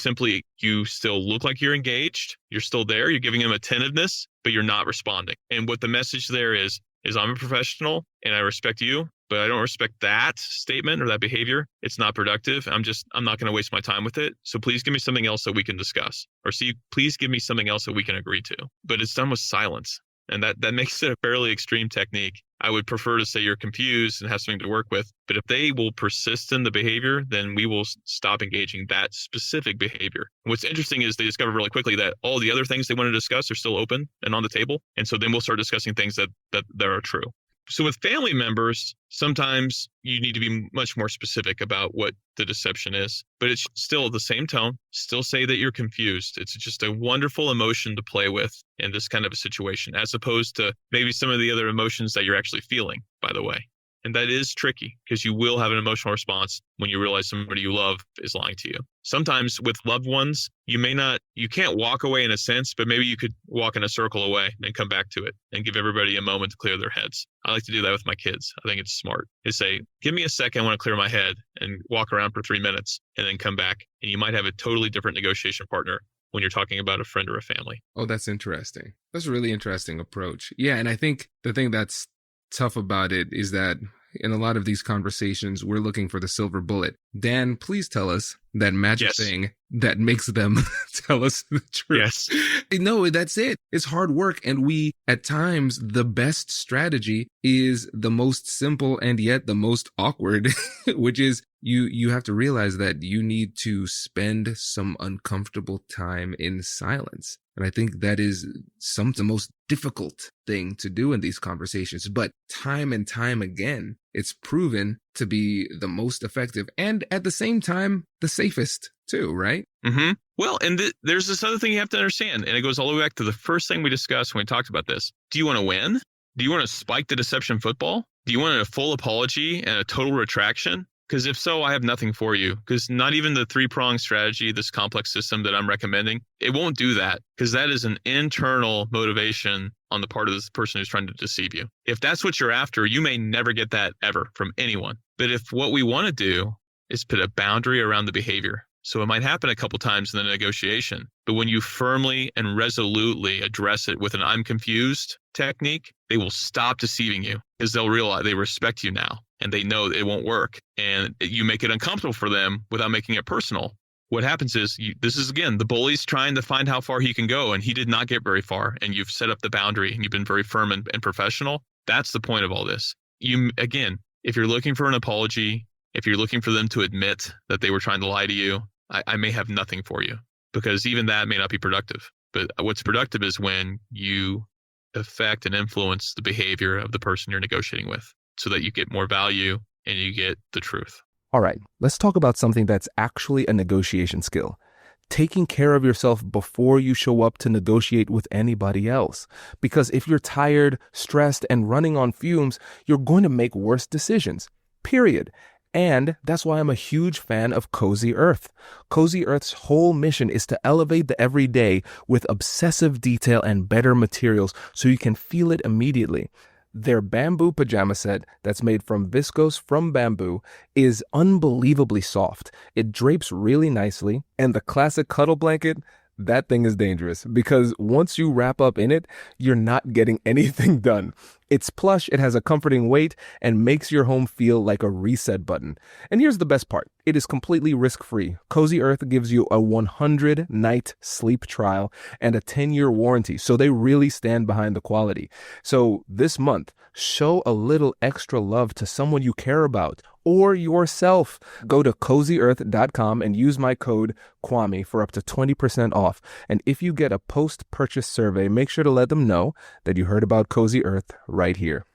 still look like you're engaged. You're still there. You're giving them attentiveness, but you're not responding. And what the message there is I'm a professional and I respect you, but I don't respect that statement or that behavior. It's not productive. I'm not going to waste my time with it. So please give me something else that we can discuss, or please give me something else that we can agree to. But it's done with silence. And that makes it a fairly extreme technique. I would prefer to say you're confused and have something to work with. But if they will persist in the behavior, then we will stop engaging that specific behavior. What's interesting is they discover really quickly that all the other things they want to discuss are still open and on the table. And so then we'll start discussing things that are true. So with family members, sometimes you need to be much more specific about what the deception is, but it's still the same tone. Still say that you're confused. It's just a wonderful emotion to play with in this kind of a situation, as opposed to maybe some of the other emotions that you're actually feeling, by the way. And that is tricky because you will have an emotional response when you realize somebody you love is lying to you. Sometimes with loved ones, you can't walk away in a sense, but maybe you could walk in a circle away and come back to it and give everybody a moment to clear their heads. I like to do that with my kids. I think it's smart. They say, give me a second, I want to clear my head, and walk around for 3 minutes and then come back. And you might have a totally different negotiation partner when you're talking about a friend or a family. Oh, that's interesting. That's a really interesting approach. Yeah, and I think the thing that's tough about it is that in a lot of these conversations, we're looking for the silver bullet. Dan, please tell us that magic thing that makes them tell us the truth. Yes. No, that's it. It's hard work. And at times, the best strategy is the most simple and yet the most awkward, which is you have to realize that you need to spend some uncomfortable time in silence. And I think that is the most difficult thing to do in these conversations. But time and time again, it's proven to be the most effective and at the same time, the safest too, right? Mm-hmm. Well, and there's this other thing you have to understand, and it goes all the way back to the first thing we discussed when we talked about this. Do you want to win? Do you want to spike the deception football? Do you want a full apology and a total retraction? Because if so, I have nothing for you. Because not even the three-pronged strategy, this complex system that I'm recommending, it won't do that. Because that is an internal motivation on the part of this person who's trying to deceive you. If that's what you're after, you may never get that ever from anyone. But if what we want to do is put a boundary around the behavior. So it might happen a couple times in the negotiation, but when you firmly and resolutely address it with an I'm confused technique, they will stop deceiving you because they'll realize they respect you now and they know it won't work. And you make it uncomfortable for them without making it personal. What happens is this is, again, the bully's trying to find how far he can go, and he did not get very far. And you've set up the boundary and you've been very firm and professional. That's the point of all this. Again, if you're looking for an apology, if you're looking for them to admit that they were trying to lie to you, I may have nothing for you, because even that may not be productive. But what's productive is when you affect and influence the behavior of the person you're negotiating with so that you get more value and you get the truth. All right, let's talk about something that's actually a negotiation skill. Taking care of yourself before you show up to negotiate with anybody else. Because if you're tired, stressed, and running on fumes, you're going to make worse decisions. Period. And that's why I'm a huge fan of Cozy Earth. Cozy Earth's whole mission is to elevate the everyday with obsessive detail and better materials so you can feel it immediately. Their bamboo pajama set that's made from viscose from bamboo is unbelievably soft. It drapes really nicely, and the classic cuddle blanket, that thing is dangerous because once you wrap up in it, you're not getting anything done. It's plush, it has a comforting weight, and makes your home feel like a reset button. And here's the best part. It is completely risk-free. Cozy Earth gives you a 100-night sleep trial and a 10-year warranty, so they really stand behind the quality. So this month, show a little extra love to someone you care about or yourself. Go to CozyEarth.com and use my code Kwame for up to 20% off. And if you get a post-purchase survey, make sure to let them know that you heard about Cozy Earth right here.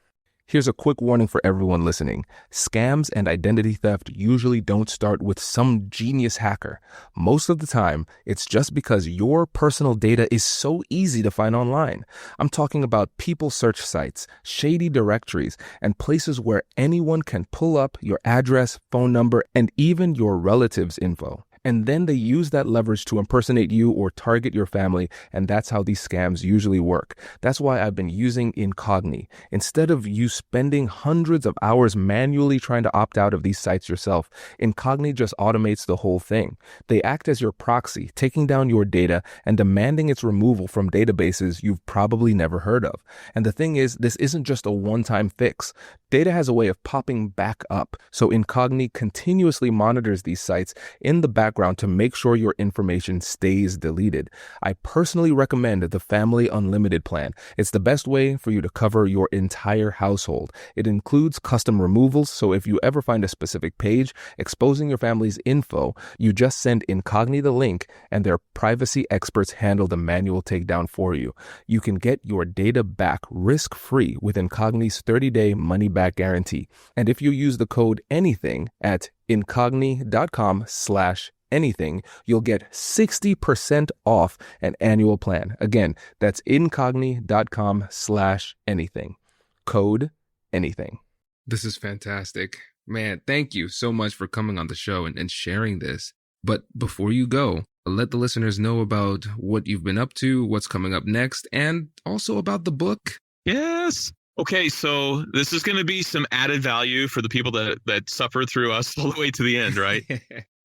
Here's a quick warning for everyone listening. Scams and identity theft usually don't start with some genius hacker. Most of the time, it's just because your personal data is so easy to find online. I'm talking about people search sites, shady directories, and places where anyone can pull up your address, phone number, and even your relatives' info. And then they use that leverage to impersonate you or target your family, and that's how these scams usually work. That's why I've been using Incogni. Instead of you spending hundreds of hours manually trying to opt out of these sites yourself, Incogni just automates the whole thing. They act as your proxy, taking down your data and demanding its removal from databases you've probably never heard of. And the thing is, this isn't just a one-time fix. Data has a way of popping back up, so Incogni continuously monitors these sites in the background to make sure your information stays deleted. I personally recommend the Family Unlimited plan. It's the best way for you to cover your entire household. It includes custom removals, so if you ever find a specific page exposing your family's info, you just send Incogni the link and their privacy experts handle the manual takedown for you. You can get your data back risk-free with Incogni's 30-day money-back guarantee. And if you use the code ANYTHING at incogni.com/anything, you'll get 60% off an annual plan. Again, that's incogni.com/anything. Code ANYTHING. This is fantastic. Man, thank you so much for coming on the show and sharing this. But before you go, let the listeners know about what you've been up to, what's coming up next, and also about the book. Yes. Okay, so this is going to be some added value for the people that suffer through us all the way to the end, right?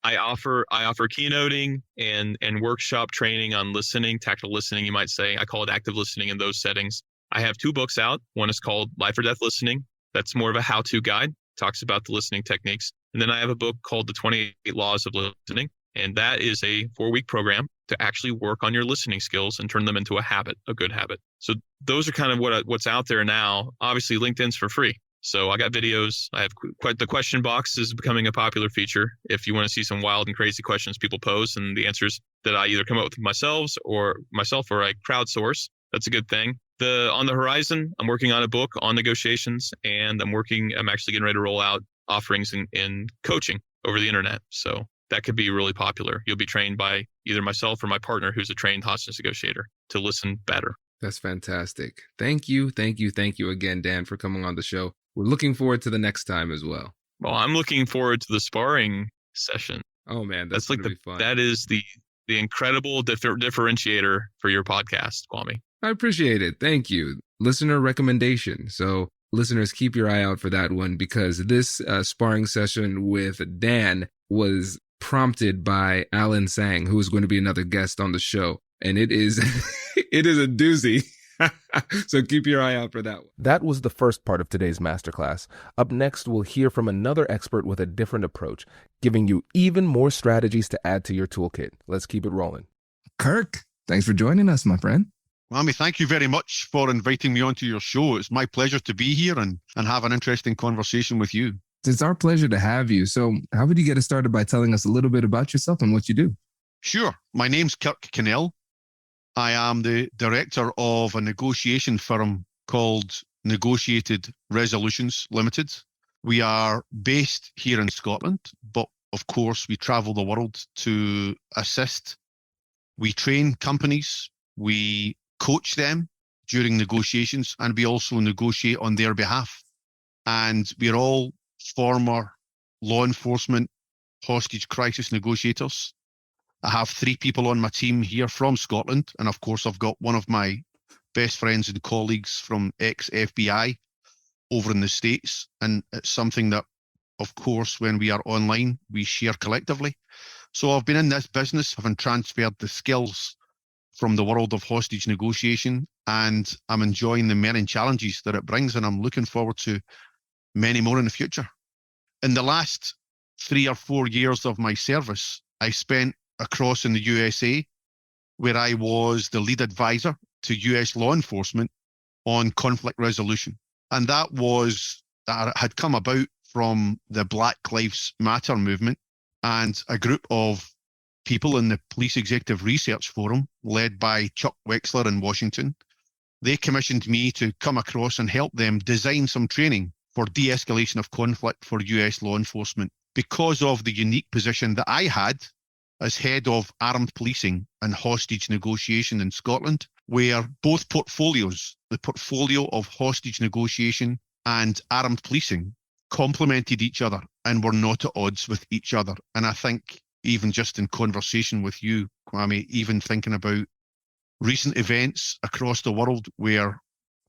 I offer keynoting and workshop training on listening, tactical listening, you might say. I call it active listening in those settings. I have 2 books out. One is called Life or Death Listening. That's more of a how-to guide, talks about the listening techniques. And then I have a book called The 28 Laws of Listening. And that is a 4-week program to actually work on your listening skills and turn them into a habit, a good habit. So those are kind of what's out there now. Obviously, LinkedIn's for free. So I got videos. I have the question box is becoming a popular feature. If you want to see some wild and crazy questions people pose and the answers that I either come up with myself or I crowdsource, that's a good thing. On the horizon, I'm working on a book on negotiations, and I'm actually getting ready to roll out offerings in coaching over the internet. So that could be really popular. You'll be trained by either myself or my partner, who's a trained hostage negotiator, to listen better. That's fantastic. Thank you again, Dan, for coming on the show. We're looking forward to the next time as well. Well, I'm looking forward to the sparring session. Oh man, that's Like going to be fun. that is the incredible differentiator for your podcast, Kwame. I appreciate it. Thank you. Listener recommendation. So listeners, keep your eye out for that one, because this sparring session with Dan was prompted by Alan Sang, who is going to be another guest on the show. And it is it is a doozy. So keep your eye out for that one. That was the first part of today's masterclass. Up next, we'll hear from another expert with a different approach, giving you even more strategies to add to your toolkit. Let's keep it rolling. Kirk, thanks for joining us, my friend. Kwame, thank you very much for inviting me onto your show. It's my pleasure to be here and have an interesting conversation with you. It's our pleasure to have you. So how would you get us started by telling us a little bit about yourself and what you do? Sure. My name's Kirk Cannell. I am the director of a negotiation firm called Negotiated Resolutions Limited. We are based here in Scotland, but of course we travel the world to assist. We train companies, we coach them during negotiations, and we also negotiate on their behalf. And we're all former law enforcement hostage crisis negotiators. I have 3 people on my team here from Scotland. And of course, I've got one of my best friends and colleagues from ex-FBI over in the States. And it's something that, of course, when we are online, we share collectively. So I've been in this business, having transferred the skills from the world of hostage negotiation, and I'm enjoying the many challenges that it brings, and I'm looking forward to many more in the future. In the last 3 or 4 years of my service, I spent across in the USA, where I was the lead advisor to US law enforcement on conflict resolution. And that had come about from the Black Lives Matter movement, and a group of people in the Police Executive Research Forum, led by Chuck Wexler in Washington. They commissioned me to come across and help them design some training for de-escalation of conflict for US law enforcement, because of the unique position that I had as head of armed policing and hostage negotiation in Scotland, where both portfolios, the portfolio of hostage negotiation and armed policing, complemented each other and were not at odds with each other. And I think even just in conversation with you, Kwame, even thinking about recent events across the world where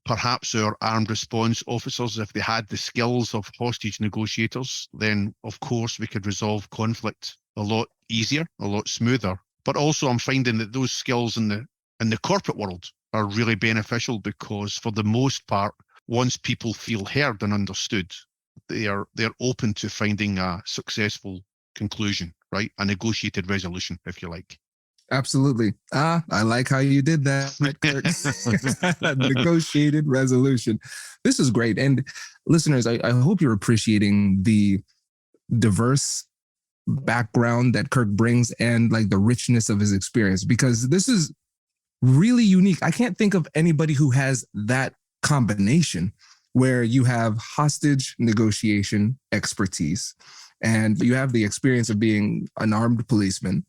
perhaps our armed response officers, if they had the skills of hostage negotiators, then of course we could resolve conflict a lot easier, a lot smoother. But also I'm finding that those skills in the corporate world are really beneficial, because for the most part, once people feel heard and understood, they're open to finding a successful conclusion, right? A negotiated resolution, if you like. Absolutely. I like how you did that. Negotiated resolution. This is great. And listeners, I hope you're appreciating the diverse background that Kirk brings and like the richness of his experience, because this is really unique. I can't think of anybody who has that combination where you have hostage negotiation expertise and you have the experience of being an armed policeman,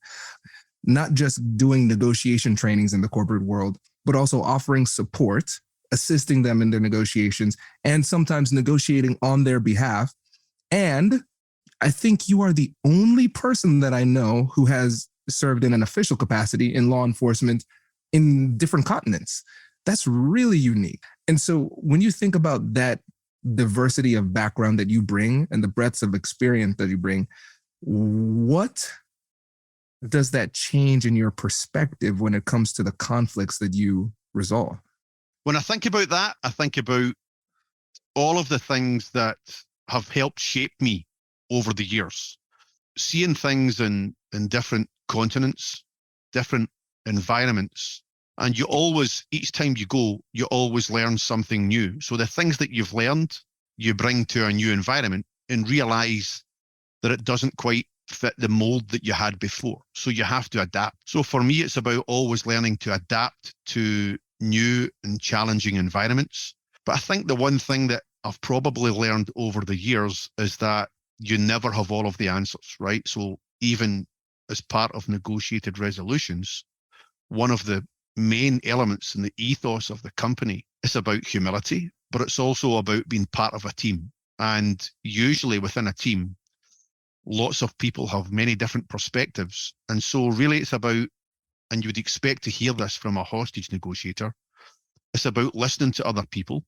not just doing negotiation trainings in the corporate world, but also offering support, assisting them in their negotiations, and sometimes negotiating on their behalf. And I think you are the only person that I know who has served in an official capacity in law enforcement in different continents. That's really unique. And so when you think about that diversity of background that you bring and the breadth of experience that you bring, what does that change in your perspective when it comes to the conflicts that you resolve? When I think about that, I think about all of the things that have helped shape me over the years, seeing things in different continents, different environments. And you always, each time you go, you always learn something new. So the things that you've learned, you bring to a new environment and realize that it doesn't quite fit the mold that you had before. So you have to adapt. So for me, it's about always learning to adapt to new and challenging environments. But I think the one thing that I've probably learned over the years is that you never have all of the answers, right? So even as part of negotiated resolutions, one of the main elements in the ethos of the company is about humility, but it's also about being part of a team. And usually within a team, lots of people have many different perspectives. And so really it's about, and you would expect to hear this from a hostage negotiator, it's about listening to other people,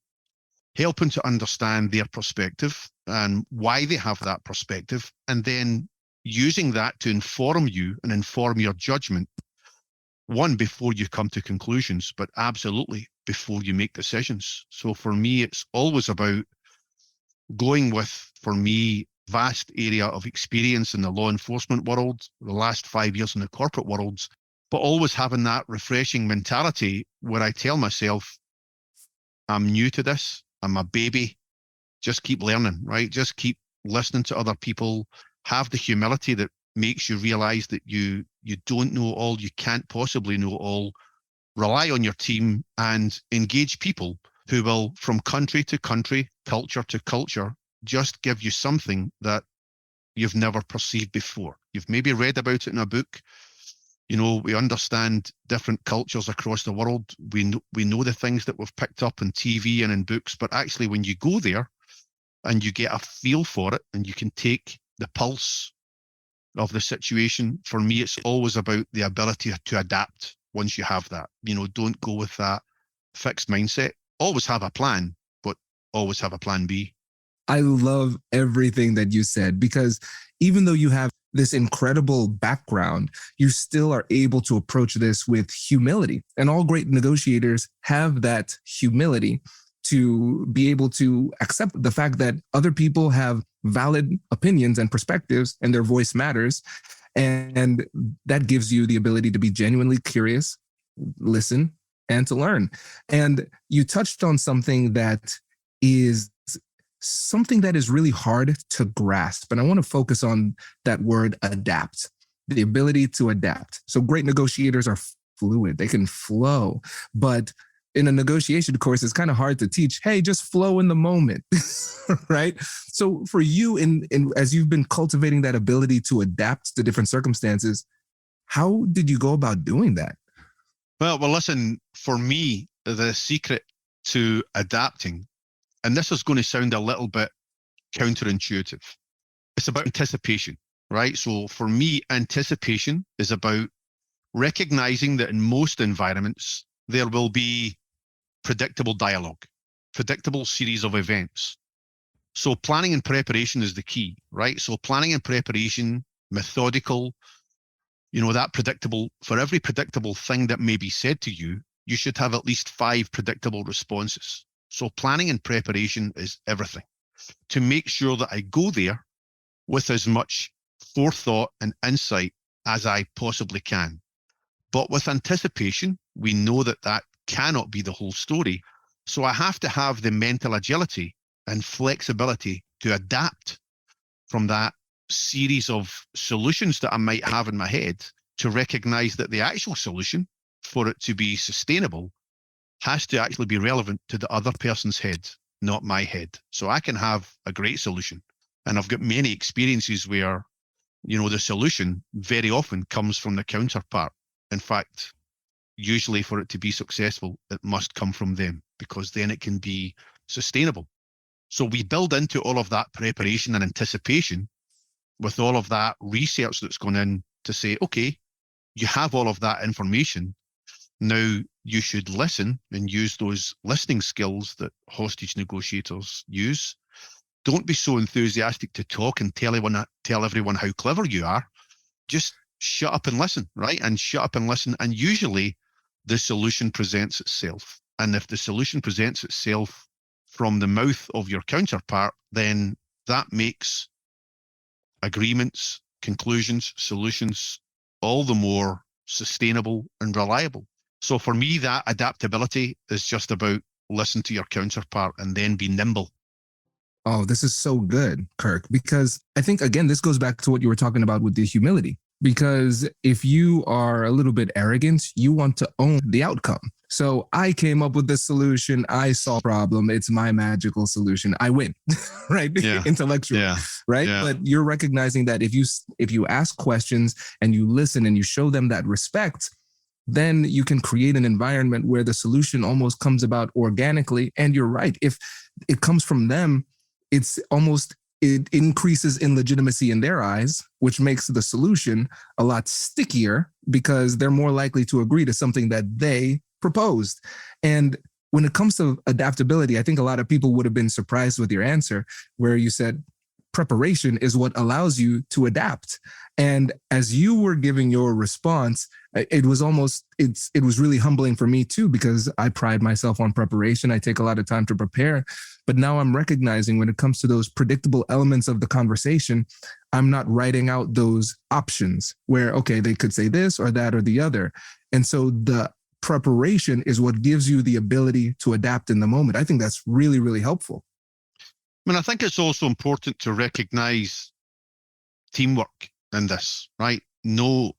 helping to understand their perspective and why they have that perspective, and then using that to inform you and inform your judgment, one, before you come to conclusions, but absolutely before you make decisions. So for me, it's always about going with, for me, vast area of experience in the law enforcement world, the last 5 years in the corporate world, but always having that refreshing mentality where I tell myself, I'm new to this, I'm a baby, just keep learning, right? Just keep listening to other people, have the humility that makes you realize that you don't know all, you can't possibly know all. Rely on your team and engage people who will, from country to country, culture to culture, just give you something that you've never perceived before. You've maybe read about it in a book. You know, we understand different cultures across the world. We know the things that we've picked up in TV and in books, but actually when you go there and you get a feel for it and you can take the pulse of the situation, for me, it's always about the ability to adapt once you have that. You know, don't go with that fixed mindset. Always have a plan, but always have a plan B. I love everything that you said, because even though you have this incredible background, you still are able to approach this with humility. And all great negotiators have that humility to be able to accept the fact that other people have valid opinions and perspectives and their voice matters. And that gives you the ability to be genuinely curious, listen, and to learn. And you touched on something that is really hard to grasp. And I want to focus on that word adapt, the ability to adapt. So great negotiators are fluid, they can flow, but in a negotiation course, it's kind of hard to teach, hey, just flow in the moment, right? So for you, as you've been cultivating that ability to adapt to different circumstances, how did you go about doing that? Well, listen, for me, the secret to adapting, and this is going to sound a little bit counterintuitive, it's about anticipation, right? So for me, anticipation is about recognizing that in most environments, there will be predictable dialogue, predictable series of events. So planning and preparation is the key, right? So planning and preparation, methodical, that predictable, for every predictable thing that may be said to you, you should have at least 5 predictable responses. So planning and preparation is everything to make sure that I go there with as much forethought and insight as I possibly can. But with anticipation, we know that that cannot be the whole story. So I have to have the mental agility and flexibility to adapt from that series of solutions that I might have in my head to recognize that the actual solution, for it to be sustainable, has to actually be relevant to the other person's head, not my head. So I can have a great solution. And I've got many experiences where, the solution very often comes from the counterpart. In fact, usually for it to be successful, it must come from them, because then it can be sustainable. So we build into all of that preparation and anticipation with all of that research that's gone in to say, okay, you have all of that information. Now you should listen and use those listening skills that hostage negotiators use. Don't be so enthusiastic to talk and tell everyone how clever you are. Just shut up and listen, right? And shut up and listen. And usually the solution presents itself. And if the solution presents itself from the mouth of your counterpart, then that makes agreements, conclusions, solutions all the more sustainable and reliable. So for me, that adaptability is just about listen to your counterpart and then be nimble. Oh, this is so good, Kirk, because I think, again, this goes back to what you were talking about with the humility. Because if you are a little bit arrogant, you want to own the outcome. So I came up with this solution. I saw a problem. It's my magical solution. I win, right? Yeah. Intellectually, yeah. right? Yeah. But you're recognizing that if you ask questions and you listen and you show them that respect, then you can create an environment where the solution almost comes about organically. And you're right. If it comes from them, it increases in legitimacy in their eyes, which makes the solution a lot stickier because they're more likely to agree to something that they proposed. And when it comes to adaptability, I think a lot of people would have been surprised with your answer where you said preparation is what allows you to adapt. And as you were giving your response, it was really humbling for me too, because I pride myself on preparation. I take a lot of time to prepare, but now I'm recognizing when it comes to those predictable elements of the conversation, I'm not writing out those options where, okay, they could say this or that or the other. And so the preparation is what gives you the ability to adapt in the moment. I think that's really, really helpful. I mean, I think it's also important to recognize teamwork in this, right? No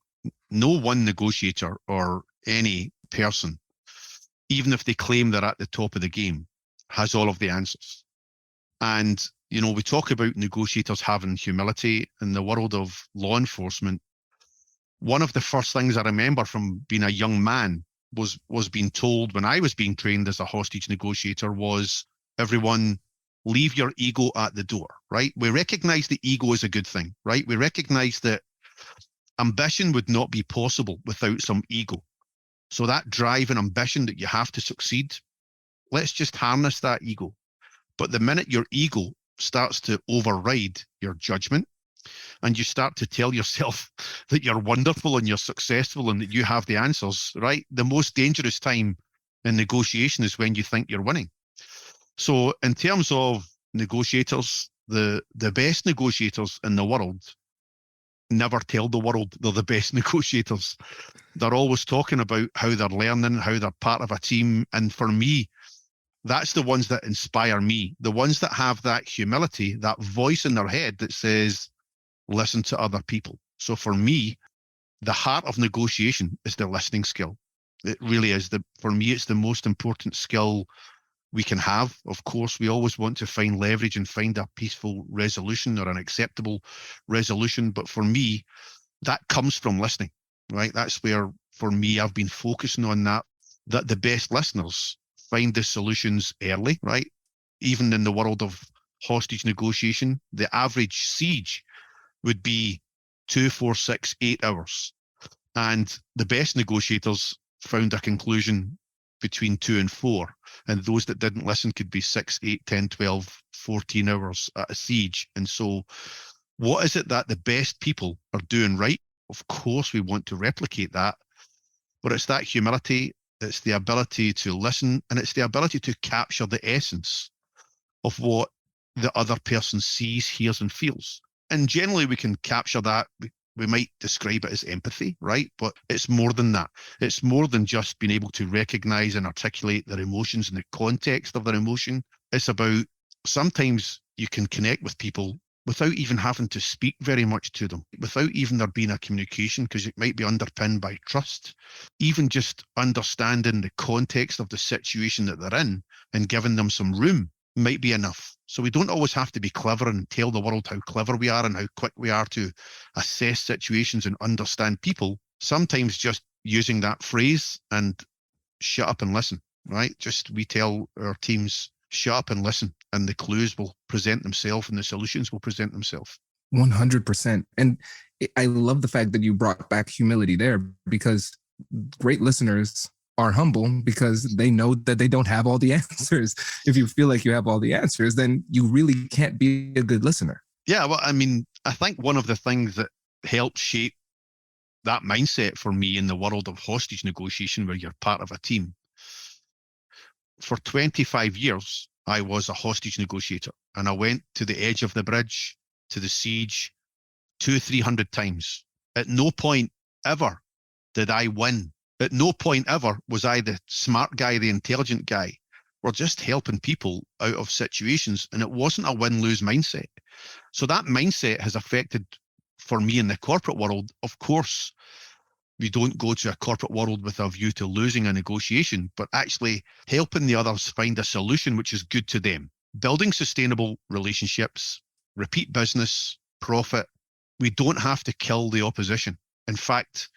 one negotiator or any person, even if they claim they're at the top of the game, has all of the answers. And, we talk about negotiators having humility in the world of law enforcement. One of the first things I remember from being a young man was being told when I was being trained as a hostage negotiator was, everyone, leave your ego at the door, right? We recognize the ego is a good thing, right? We recognize that ambition would not be possible without some ego. So that drive and ambition that you have to succeed, let's just harness that ego. But the minute your ego starts to override your judgment and you start to tell yourself that you're wonderful and you're successful and that you have the answers, right? The most dangerous time in negotiation is when you think you're winning. So in terms of negotiators, the best negotiators in the world never tell the world they're the best negotiators. They're always talking about how they're learning, how they're part of a team. And for me, that's the ones that inspire me, the ones that have that humility, that voice in their head that says, listen to other people. So for me, the heart of negotiation is the listening skill. It really is. For me, it's the most important skill we can have. Of course, we always want to find leverage and find a peaceful resolution or an acceptable resolution. But for me, that comes from listening, right? That's where, for me, I've been focusing on that the best listeners find the solutions early, right? Even in the world of hostage negotiation, the average siege would be 2, 4, 6, 8 hours. And the best negotiators found a conclusion between 2 and 4. And those that didn't listen could be 6, 8, 10, 12, 14 hours at a siege. And so what is it that the best people are doing right? Of course, we want to replicate that, but it's that humility, it's the ability to listen, and it's the ability to capture the essence of what the other person sees, hears, and feels. And generally we can capture that. We might describe it as empathy, right? But it's more than that. It's more than just being able to recognize and articulate their emotions in the context of their emotion. It's about, sometimes you can connect with people without even having to speak very much to them, without even there being a communication, because it might be underpinned by trust. Even just understanding the context of the situation that they're in and giving them some room might be enough. So we don't always have to be clever and tell the world how clever we are and how quick we are to assess situations and understand people. Sometimes just using that phrase and shut up and listen, right? Just, we tell our teams, shut up and listen, and the clues will present themselves and the solutions will present themselves. 100%. And I love the fact that you brought back humility there, because great listeners are humble because they know that they don't have all the answers. If you feel like you have all the answers, then you really can't be a good listener. Yeah, well, I mean, I think one of the things that helped shape that mindset for me in the world of hostage negotiation, where you're part of a team, for 25 years, I was a hostage negotiator, and I went to the edge of the bridge, to the siege, 200-300 times. At no point ever did I win. At no point ever was I the smart guy, the intelligent guy. We're just helping people out of situations, and it wasn't a win-lose mindset. So that mindset has affected, for me in the corporate world, of course, we don't go to a corporate world with a view to losing a negotiation, but actually helping the others find a solution which is good to them. Building sustainable relationships, repeat business, profit. We don't have to kill the opposition. In fact,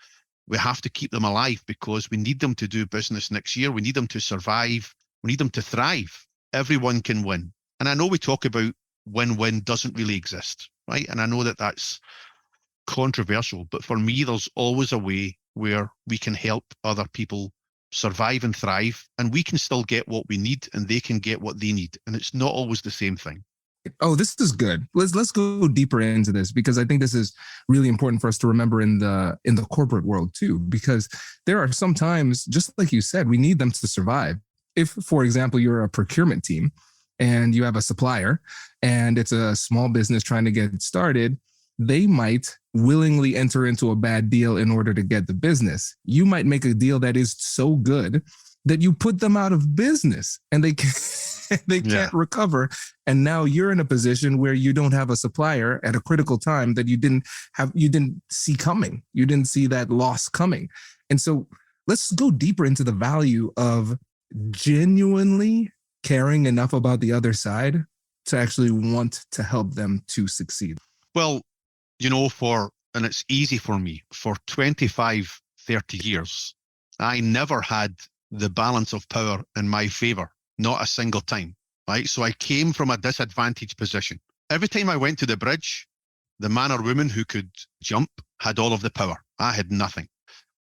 we have to keep them alive because we need them to do business next year. We need them to survive. We need them to thrive. Everyone can win. And I know we talk about win-win doesn't really exist, right? And I know that that's controversial, but for me, there's always a way where we can help other people survive and thrive, and we can still get what we need and they can get what they need. And it's not always the same thing. Oh, this is good. Let's go deeper into this, because I think this is really important for us to remember in the corporate world too, because there are some times, just like you said, we need them to survive. If, for example, you're a procurement team and you have a supplier and it's a small business trying to get started, they might willingly enter into a bad deal in order to get the business. You might make a deal that is so good that you put them out of business and they can't recover. And now you're in a position where you don't have a supplier at a critical time that you didn't see coming. You didn't see that loss coming. And so let's go deeper into the value of genuinely caring enough about the other side to actually want to help them to succeed. Well, and it's easy for me, for 25, 30 years, I never had the balance of power in my favor, not a single time, right? So I came from a disadvantaged position. Every time I went to the bridge, the man or woman who could jump had all of the power. I had nothing.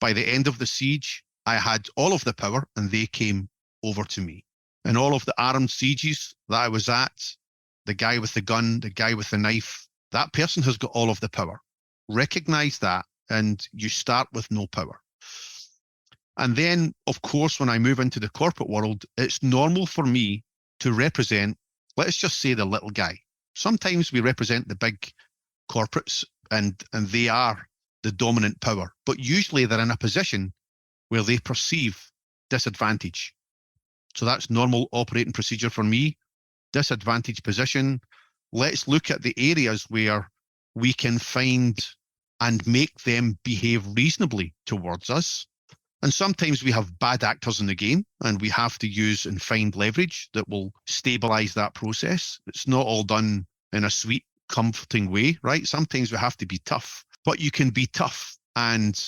By the end of the siege, I had all of the power and they came over to me. And all of the armed sieges that I was at, the guy with the gun, the guy with the knife, that person has got all of the power. Recognize that, and you start with no power. And then, of course, when I move into the corporate world, it's normal for me to represent, let's just say, the little guy. Sometimes we represent the big corporates and they are the dominant power, but usually they're in a position where they perceive disadvantage. So that's normal operating procedure for me. Disadvantaged position. Let's look at the areas where we can find and make them behave reasonably towards us. And sometimes we have bad actors in the game and we have to use and find leverage that will stabilize that process. It's not all done in a sweet, comforting way, right? Sometimes we have to be tough, but you can be tough and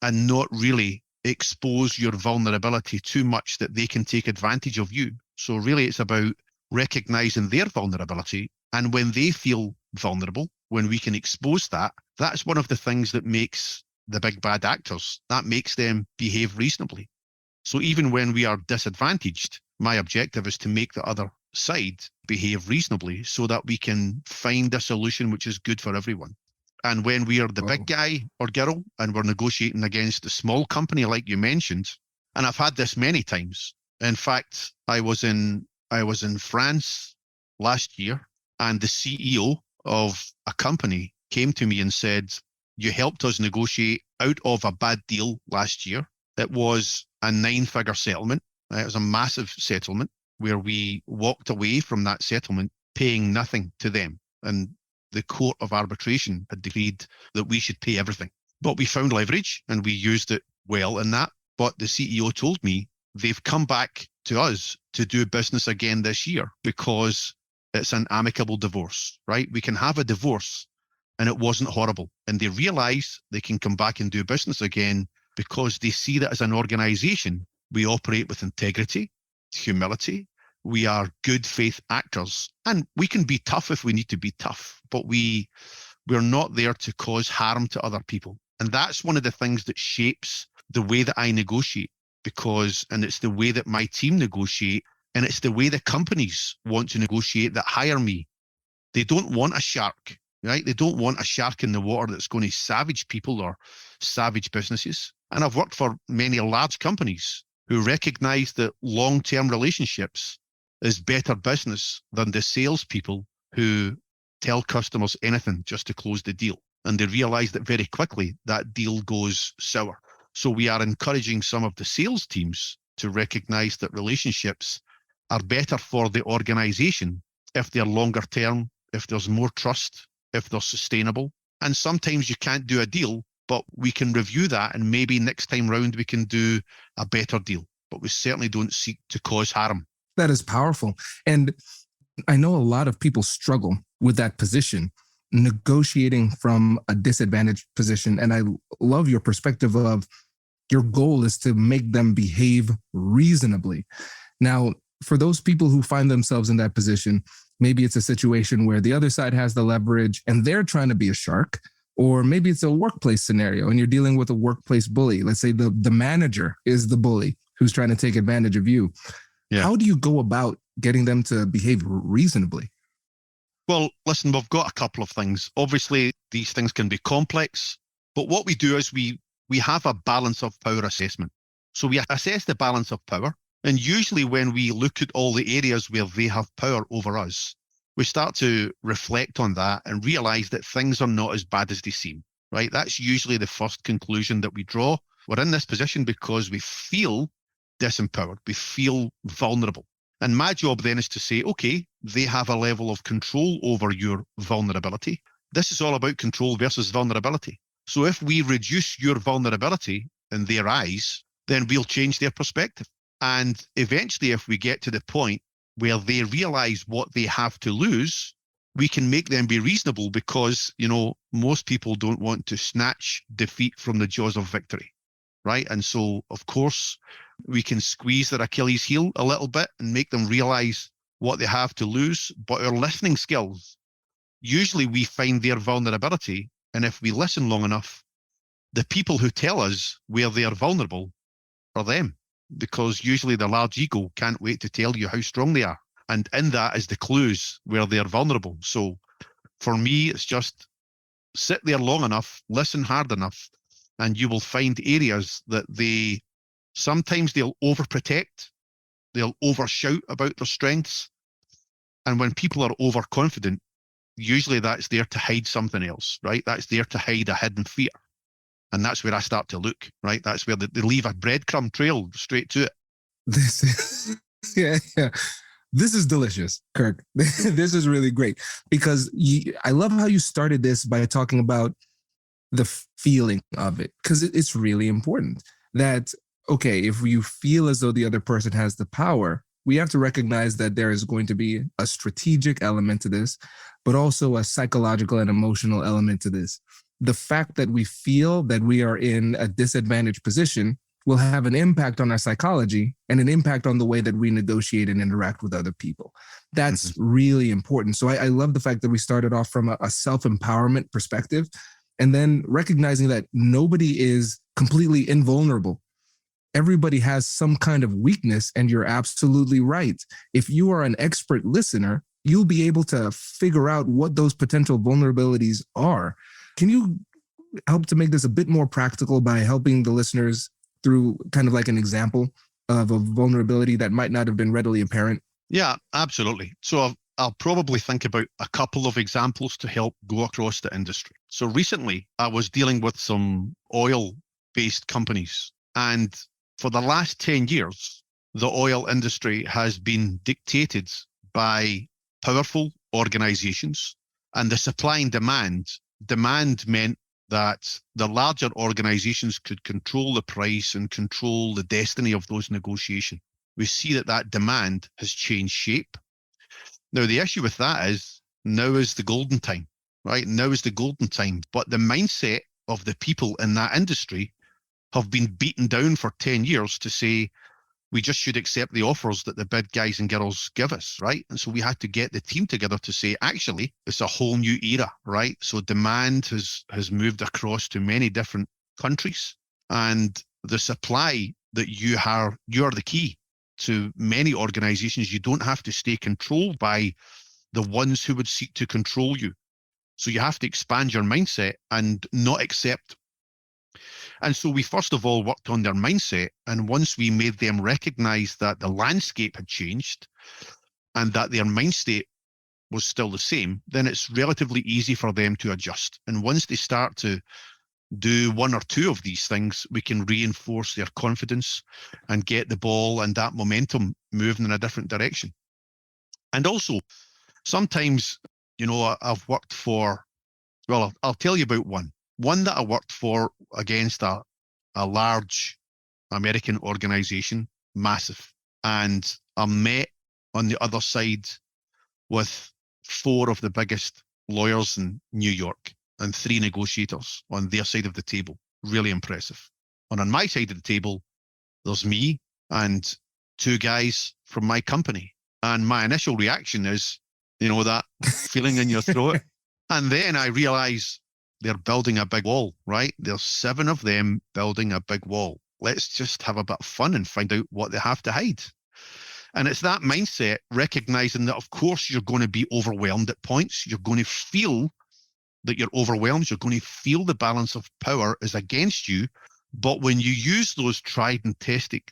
not really expose your vulnerability too much that they can take advantage of you. So really it's about recognizing their vulnerability. And when they feel vulnerable, when we can expose that, that's one of the things that makes the big bad actors, that makes them behave reasonably. So even when we are disadvantaged, my objective is to make the other side behave reasonably so that we can find a solution which is good for everyone. And when we are the big guy or girl and we're negotiating against a small company, like you mentioned, and I've had this many times. In fact, I was in France last year, and the CEO of a company came to me and said, "You helped us negotiate out of a bad deal last year." It was a 9-figure settlement. It was a massive settlement where we walked away from that settlement paying nothing to them. And the court of arbitration had decreed that we should pay everything. But we found leverage and we used it well in that. But the CEO told me they've come back to us to do business again this year because it's an amicable divorce, right? We can have a divorce and it wasn't horrible. And they realize they can come back and do business again because they see that as an organization, we operate with integrity, humility. We are good faith actors, and we can be tough if we need to be tough, but we're not there to cause harm to other people. And that's one of the things that shapes the way that I negotiate, and it's the way that my team negotiate, and it's the way the companies want to negotiate that hire me. They don't want a shark, right? They don't want a shark in the water that's going to savage people or savage businesses. And I've worked for many large companies who recognize that long-term relationships is better business than the salespeople who tell customers anything just to close the deal. And they realize that very quickly that deal goes sour. So we are encouraging some of the sales teams to recognize that relationships are better for the organization if they're longer term, if there's more trust, if they're sustainable. And sometimes you can't do a deal, but we can review that and maybe next time round we can do a better deal. But we certainly don't seek to cause harm. That is powerful. And I know a lot of people struggle with that position, negotiating from a disadvantaged position. And I love your perspective of your goal is to make them behave reasonably. Now, for those people who find themselves in that position, Maybe it's a situation where the other side has the leverage and they're trying to be a shark. Or maybe it's a workplace scenario and you're dealing with a workplace bully. Let's say the manager is the bully who's trying to take advantage of you. Yeah. How do you go about getting them to behave reasonably? Well, listen, we've got a couple of things. Obviously, these things can be complex, but what we do is we have a balance of power assessment. So we assess the balance of power. And usually when we look at all the areas where they have power over us, we start to reflect on that and realize that things are not as bad as they seem, right? That's usually the first conclusion that we draw. We're in this position because we feel disempowered. We feel vulnerable. And my job then is to say, okay, they have a level of control over your vulnerability. This is all about control versus vulnerability. So if we reduce your vulnerability in their eyes, then we'll change their perspective. And eventually, if we get to the point where they realize what they have to lose, we can make them be reasonable because, most people don't want to snatch defeat from the jaws of victory, right? And so, of course, we can squeeze their Achilles heel a little bit and make them realize what they have to lose. But our listening skills, usually we find their vulnerability. And if we listen long enough, the people who tell us where they are vulnerable are them, because usually the large ego can't wait to tell you how strong they are. And in that is the clues where they're vulnerable. So for me, it's just sit there long enough, listen hard enough, and you will find areas that sometimes they'll overprotect, they'll overshout about their strengths. And when people are overconfident, usually that's there to hide something else, right? That's there to hide a hidden fear. And that's where I start to look, right? That's where they leave a breadcrumb trail straight to it. This is, yeah. This is delicious, Kirk. This is really great because I love how you started this by talking about the feeling of it, because it's really important that, okay, if you feel as though the other person has the power, we have to recognize that there is going to be a strategic element to this, but also a psychological and emotional element to this. The fact that we feel that we are in a disadvantaged position will have an impact on our psychology and an impact on the way that we negotiate and interact with other people. That's really important. So I love the fact that we started off from a self-empowerment perspective, and then recognizing that nobody is completely invulnerable. Everybody has some kind of weakness, and you're absolutely right. If you are an expert listener, you'll be able to figure out what those potential vulnerabilities are. Can you help to make this a bit more practical by helping the listeners through kind of like an example of a vulnerability that might not have been readily apparent? Yeah, absolutely. So I'll probably think about a couple of examples to help go across the industry. So recently, I was dealing with some oil-based companies. And for the last 10 years, the oil industry has been dictated by powerful organizations, and the supply and demand meant that the larger organizations could control the price and control the destiny of those negotiations. We see that demand has changed shape. Now, the issue with that is now is the golden time, right? Now is the golden time. But the mindset of the people in that industry have been beaten down for 10 years to say, we just should accept the offers that the big guys and girls give us, right? And so we had to get the team together to say, actually, it's a whole new era, right? So demand has moved across to many different countries, and the supply that you're the key to many organizations. You don't have to stay controlled by the ones who would seek to control you. So you have to expand your mindset and not accept. And so we first of all worked on their mindset. And once we made them recognize that the landscape had changed and that their mind state was still the same, then it's relatively easy for them to adjust. And once they start to do one or two of these things, we can reinforce their confidence and get the ball and that momentum moving in a different direction. And also, sometimes, I've worked for, well, I'll tell you about one that I worked for against a large American organization, massive. And I met on the other side with 4 of the biggest lawyers in New York and 3 negotiators on their side of the table. Really impressive. And on my side of the table, there's me and 2 guys from my company. And my initial reaction is, You know, that feeling in your throat. And then I realize they're building a big wall, right? There's 7 of them building a big wall. Let's just have a bit of fun and find out what they have to hide. And it's that mindset, recognizing that, of course, you're going to be overwhelmed at points. You're going to feel that you're overwhelmed. You're going to feel the balance of power is against you. But when you use those tried and tested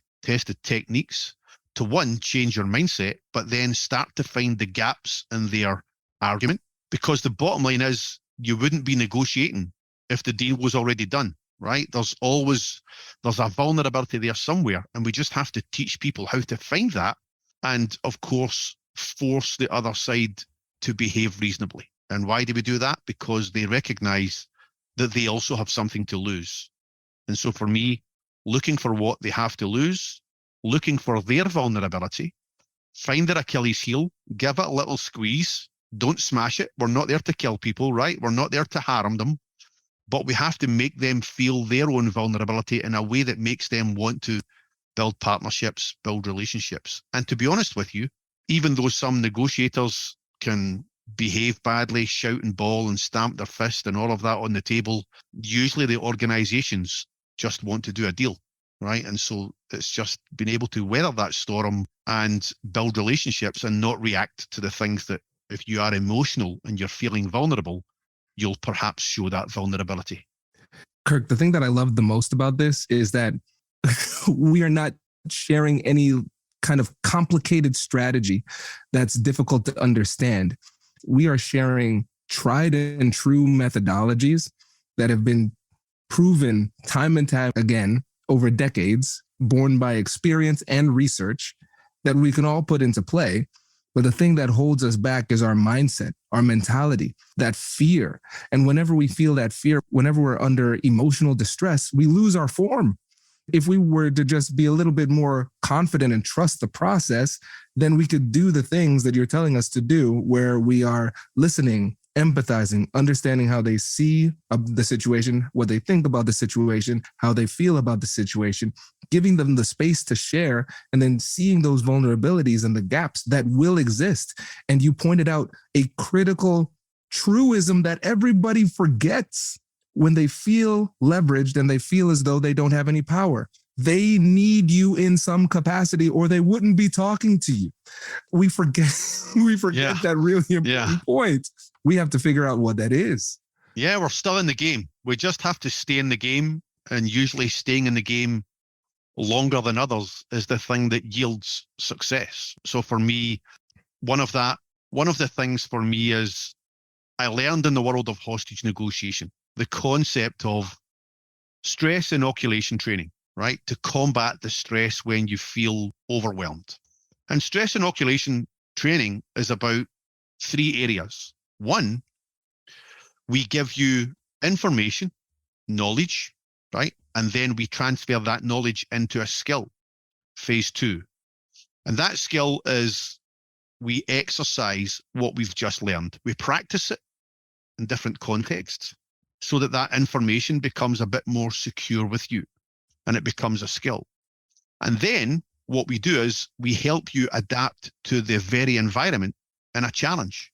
techniques to, one, change your mindset, but then start to find the gaps in their argument, because the bottom line is you wouldn't be negotiating if the deal was already done, right? There's a vulnerability there somewhere, and we just have to teach people how to find that and, of course, force the other side to behave reasonably. And why do we do that? Because they recognize that they also have something to lose. And so for me, looking for what they have to lose, looking for their vulnerability, find their Achilles heel, give it a little squeeze, don't smash it. We're not there to kill people, right? We're not there to harm them, but we have to make them feel their own vulnerability in a way that makes them want to build partnerships, build relationships. And to be honest with you, even though some negotiators can behave badly, shout and bawl and stamp their fist and all of that on the table, usually the organizations just want to do a deal, right? And so it's just being able to weather that storm and build relationships and not react to the things that, if you are emotional and you're feeling vulnerable, you'll perhaps show that vulnerability. Kirk, the thing that I love the most about this is that we are not sharing any kind of complicated strategy that's difficult to understand. We are sharing tried and true methodologies that have been proven time and time again over decades, born by experience and research that we can all put into play. But the thing that holds us back is our mindset, our mentality, that fear. And whenever we feel that fear, whenever we're under emotional distress, we lose our form. If we were to just be a little bit more confident and trust the process, then we could do the things that you're telling us to do, where we are listening, empathizing, understanding how they see the situation, what they think about the situation, how they feel about the situation, giving them the space to share, and then seeing those vulnerabilities and the gaps that will exist. And you pointed out a critical truism that everybody forgets when they feel leveraged and they feel as though they don't have any power. They need you in some capacity or they wouldn't be talking to you. We forget that really important point. We have to figure out what that is. Yeah, we're still in the game. We just have to stay in the game, and usually staying in the game longer than others is the thing that yields success. So for me, one of the things for me is I learned in the world of hostage negotiation the concept of stress inoculation training, right? To combat the stress when you feel overwhelmed. And stress inoculation training is about 3 areas. 1, we give you information, knowledge, right? And then we transfer that knowledge into a skill, phase 2. And that skill is we exercise what we've just learned. We practice it in different contexts so that that information becomes a bit more secure with you and it becomes a skill. And then what we do is we help you adapt to the very environment in a challenge.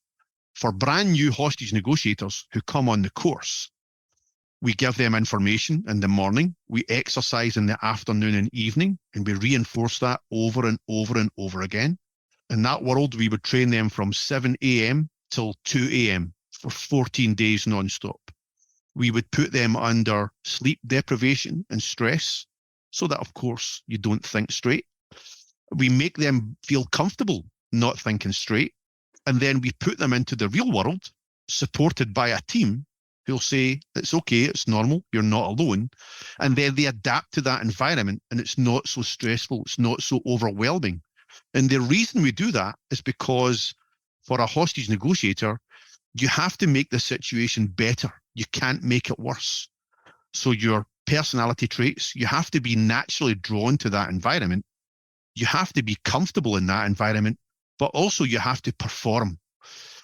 For brand new hostage negotiators who come on the course, we give them information in the morning, we exercise in the afternoon and evening, and we reinforce that over and over and over again. In that world, we would train them from 7 a.m. till 2 a.m. for 14 days nonstop. We would put them under sleep deprivation and stress so that, of course, you don't think straight. We make them feel comfortable not thinking straight. And then we put them into the real world, supported by a team who'll say, it's okay, it's normal, you're not alone. And then they adapt to that environment and it's not so stressful, it's not so overwhelming. And the reason we do that is because for a hostage negotiator, you have to make the situation better. You can't make it worse. So your personality traits, you have to be naturally drawn to that environment. You have to be comfortable in that environment, but also you have to perform.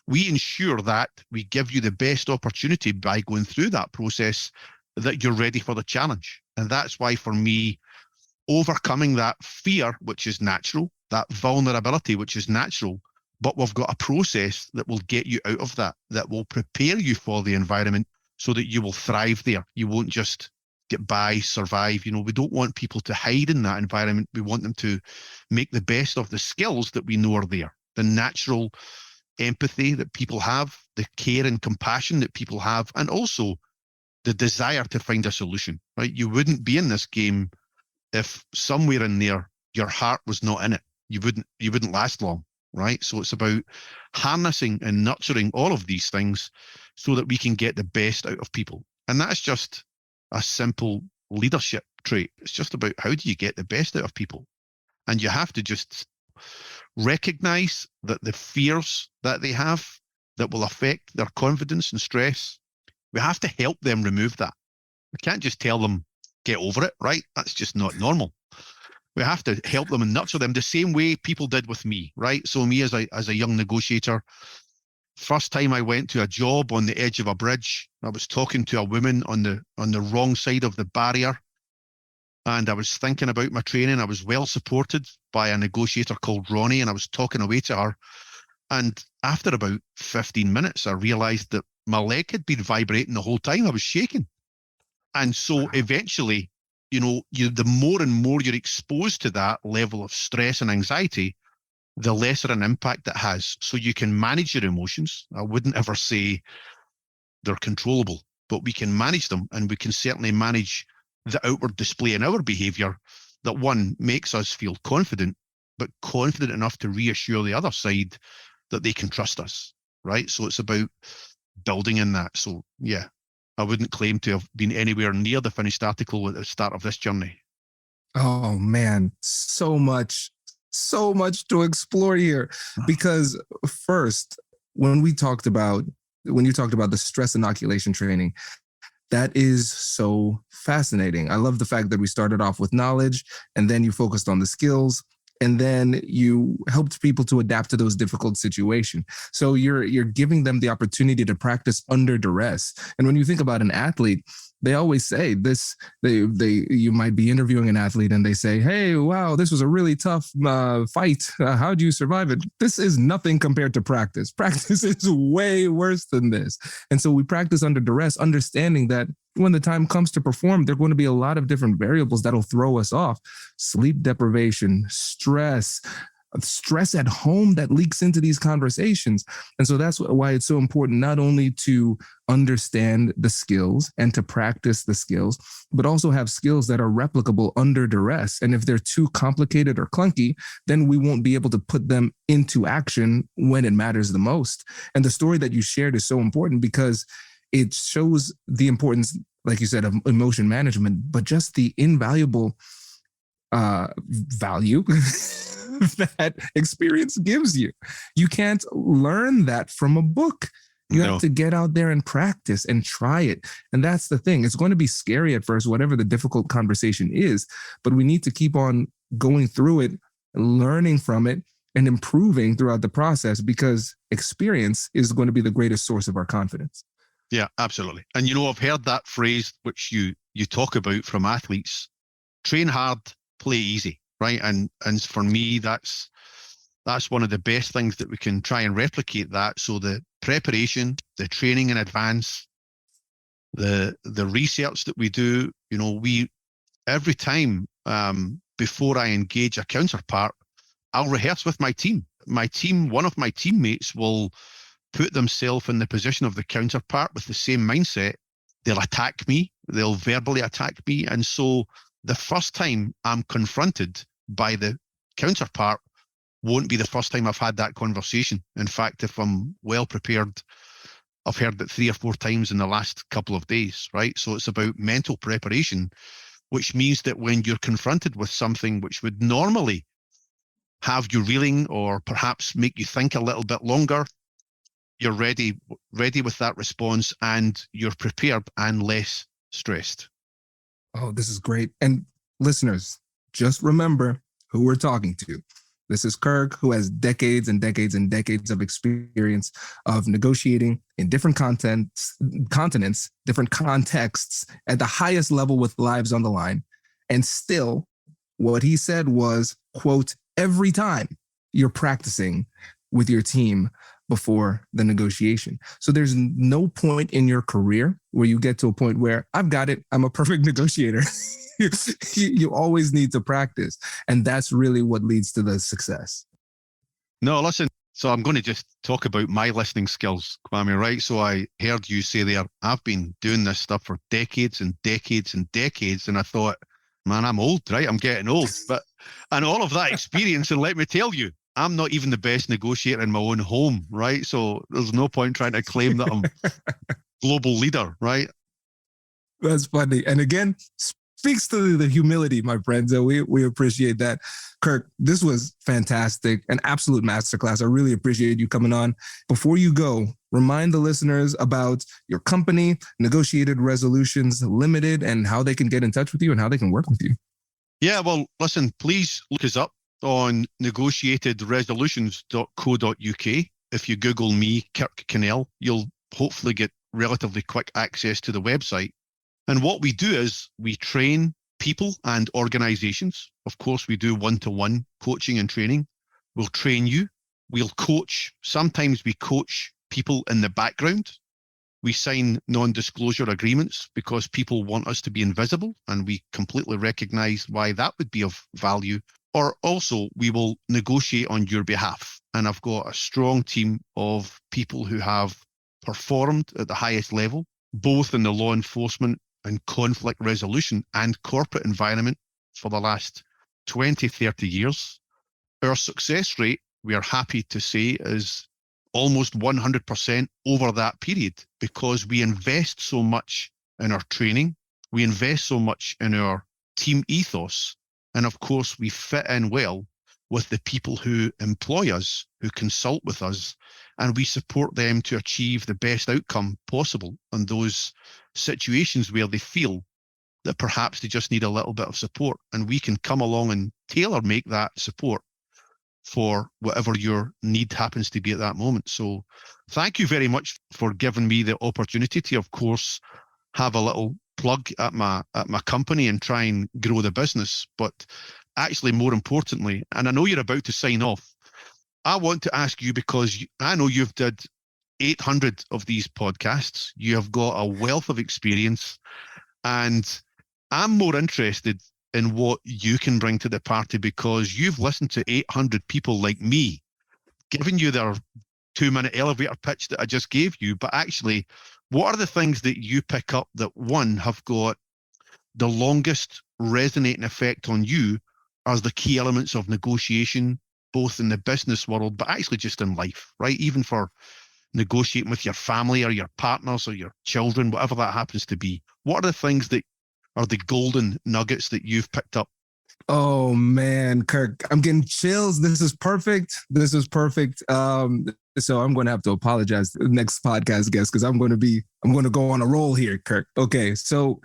We ensure that we give you the best opportunity by going through that process that you're ready for the challenge. And that's why for me, overcoming that fear, which is natural, that vulnerability, which is natural, but we've got a process that will get you out of that, that will prepare you for the environment so that you will thrive there. You won't just get by, survive. We don't want people to hide in that environment. We want them to make the best of the skills that we know are there, the natural empathy that people have, the care and compassion that people have, and also the desire to find a solution, right? You wouldn't be in this game if somewhere in there your heart was not in it. You wouldn't last long, right? So it's about harnessing and nurturing all of these things so that we can get the best out of people. And that's just a simple leadership trait. It's just about how do you get the best out of people? And you have to just recognize that the fears that they have that will affect their confidence and stress, we have to help them remove that. We can't just tell them, get over it, right? That's just not normal. We have to help them and nurture them the same way people did with me, right? So me as a young negotiator, first time I went to a job on the edge of a bridge, I was talking to a woman on the wrong side of the barrier. And I was thinking about my training. I was well supported by a negotiator called Ronnie, and I was talking away to her. And after about 15 minutes, I realized that my leg had been vibrating the whole time. I was shaking. And so eventually, the more and more you're exposed to that level of stress and anxiety, the lesser an impact that has. So you can manage your emotions. I wouldn't ever say they're controllable, but we can manage them, and we can certainly manage the outward display in our behavior that one makes us feel confident, but confident enough to reassure the other side that they can trust us, right? So it's about building in that. So yeah, I wouldn't claim to have been anywhere near the finished article at the start of this journey. Oh man, so much to explore here. Because first, when you talked about the stress inoculation training, that is so fascinating. I love the fact that we started off with knowledge, and then you focused on the skills, and then you helped people to adapt to those difficult situations. So you're giving them the opportunity to practice under duress. And when you think about an athlete, they always say this, you might be interviewing an athlete and they say, hey, wow, this was a really tough fight. How'd you survive it? This is nothing compared to practice. Practice is way worse than this. And so we practice under duress, understanding that when the time comes to perform, there are going to be a lot of different variables that'll throw us off. Sleep deprivation, stress at home that leaks into these conversations. And so that's why it's so important not only to understand the skills and to practice the skills, but also have skills that are replicable under duress. And if they're too complicated or clunky, then we won't be able to put them into action when it matters the most. And the story that you shared is so important because it shows the importance, like you said, of emotion management, but just the invaluable value that experience gives you. You can't learn that from a book. You have to get out there and practice and try it. And that's the thing. It's going to be scary at first, whatever the difficult conversation is, but we need to keep on going through it, learning from it, and improving throughout the process, because experience is going to be the greatest source of our confidence. Yeah, absolutely. And I've heard that phrase, which you talk about from athletes: train hard, play easy, right? And for me, that's one of the best things that we can try and replicate that. So the preparation, the training in advance, the research that we do, every time before I engage a counterpart, I'll rehearse with my team. One of my teammates will put themselves in the position of the counterpart with the same mindset. They'll attack me. They'll verbally attack me. And so the first time I'm confronted by the counterpart won't be the first time I've had that conversation. In fact, if I'm well prepared, I've heard it 3 or 4 times in the last couple of days, right? So it's about mental preparation, which means that when you're confronted with something which would normally have you reeling or perhaps make you think a little bit longer, you're ready with that response, and you're prepared and less stressed. Oh, this is great. And listeners, just remember who we're talking to. This is Kirk, who has decades and decades and decades of experience of negotiating in different continents, different contexts, at the highest level with lives on the line. And still, what he said was, quote, every time you're practicing with your team before the negotiation. So there's no point in your career where you get to a point where I've got it, I'm a perfect negotiator. You always need to practice. And that's really what leads to the success. No, listen. So I'm going to just talk about my listening skills, Kwame, right? So I heard you say there, I've been doing this stuff for decades and decades and decades. And I thought, man, I'm old, right? I'm getting old. And all of that experience, and let me tell you, I'm not even the best negotiator in my own home, right? So there's no point trying to claim that I'm global leader, right? That's funny. And again, speaks to the humility, my friends. And we appreciate that. Kirk, this was fantastic. An absolute masterclass. I really appreciate you coming on. Before you go, remind the listeners about your company, Negotiated Resolutions Limited, and how they can get in touch with you and how they can work with you. Yeah, well, listen, please look us up on negotiatedresolutions.co.uk. If you Google me, Kirk Cannell, you'll hopefully get relatively quick access to the website. And what we do is we train people and organizations. Of course, we do one-to-one coaching and training. We'll train you. We'll coach. Sometimes we coach people in the background. We sign non-disclosure agreements because people want us to be invisible, and we completely recognize why that would be of value. Or also, we will negotiate on your behalf. And I've got a strong team of people who have performed at the highest level, both in the law enforcement and conflict resolution and corporate environment for the last 20, 30 years. Our success rate, we are happy to say, is almost 100% over that period because we invest so much in our training. We invest so much in our team ethos. And of course, we fit in well with the people who employ us, who consult with us, and we support them to achieve the best outcome possible in those situations where they feel that perhaps they just need a little bit of support. And we can come along and tailor make that support for whatever your need happens to be at that moment. So thank you very much for giving me the opportunity to, of course, have a little plug at my company and try and grow the business. But actually, more importantly, and I know you're about to sign off, I want to ask you, because I know you've did 800 of these podcasts. You have got a wealth of experience, and I'm more interested in what you can bring to the party because you've listened to 800 people like me, giving you their 2-minute elevator pitch that I just gave you. But actually, what are the things that you pick up that, one, have got the longest resonating effect on you as the key elements of negotiation, both in the business world, but actually just in life, right? Even for negotiating with your family or your partners or your children, whatever that happens to be. What are the things that are the golden nuggets that you've picked up? Oh man, Kirk, I'm getting chills. This is perfect. So I'm going to have to apologize to the next podcast guest because I'm going to go on a roll here, Kirk. Okay. So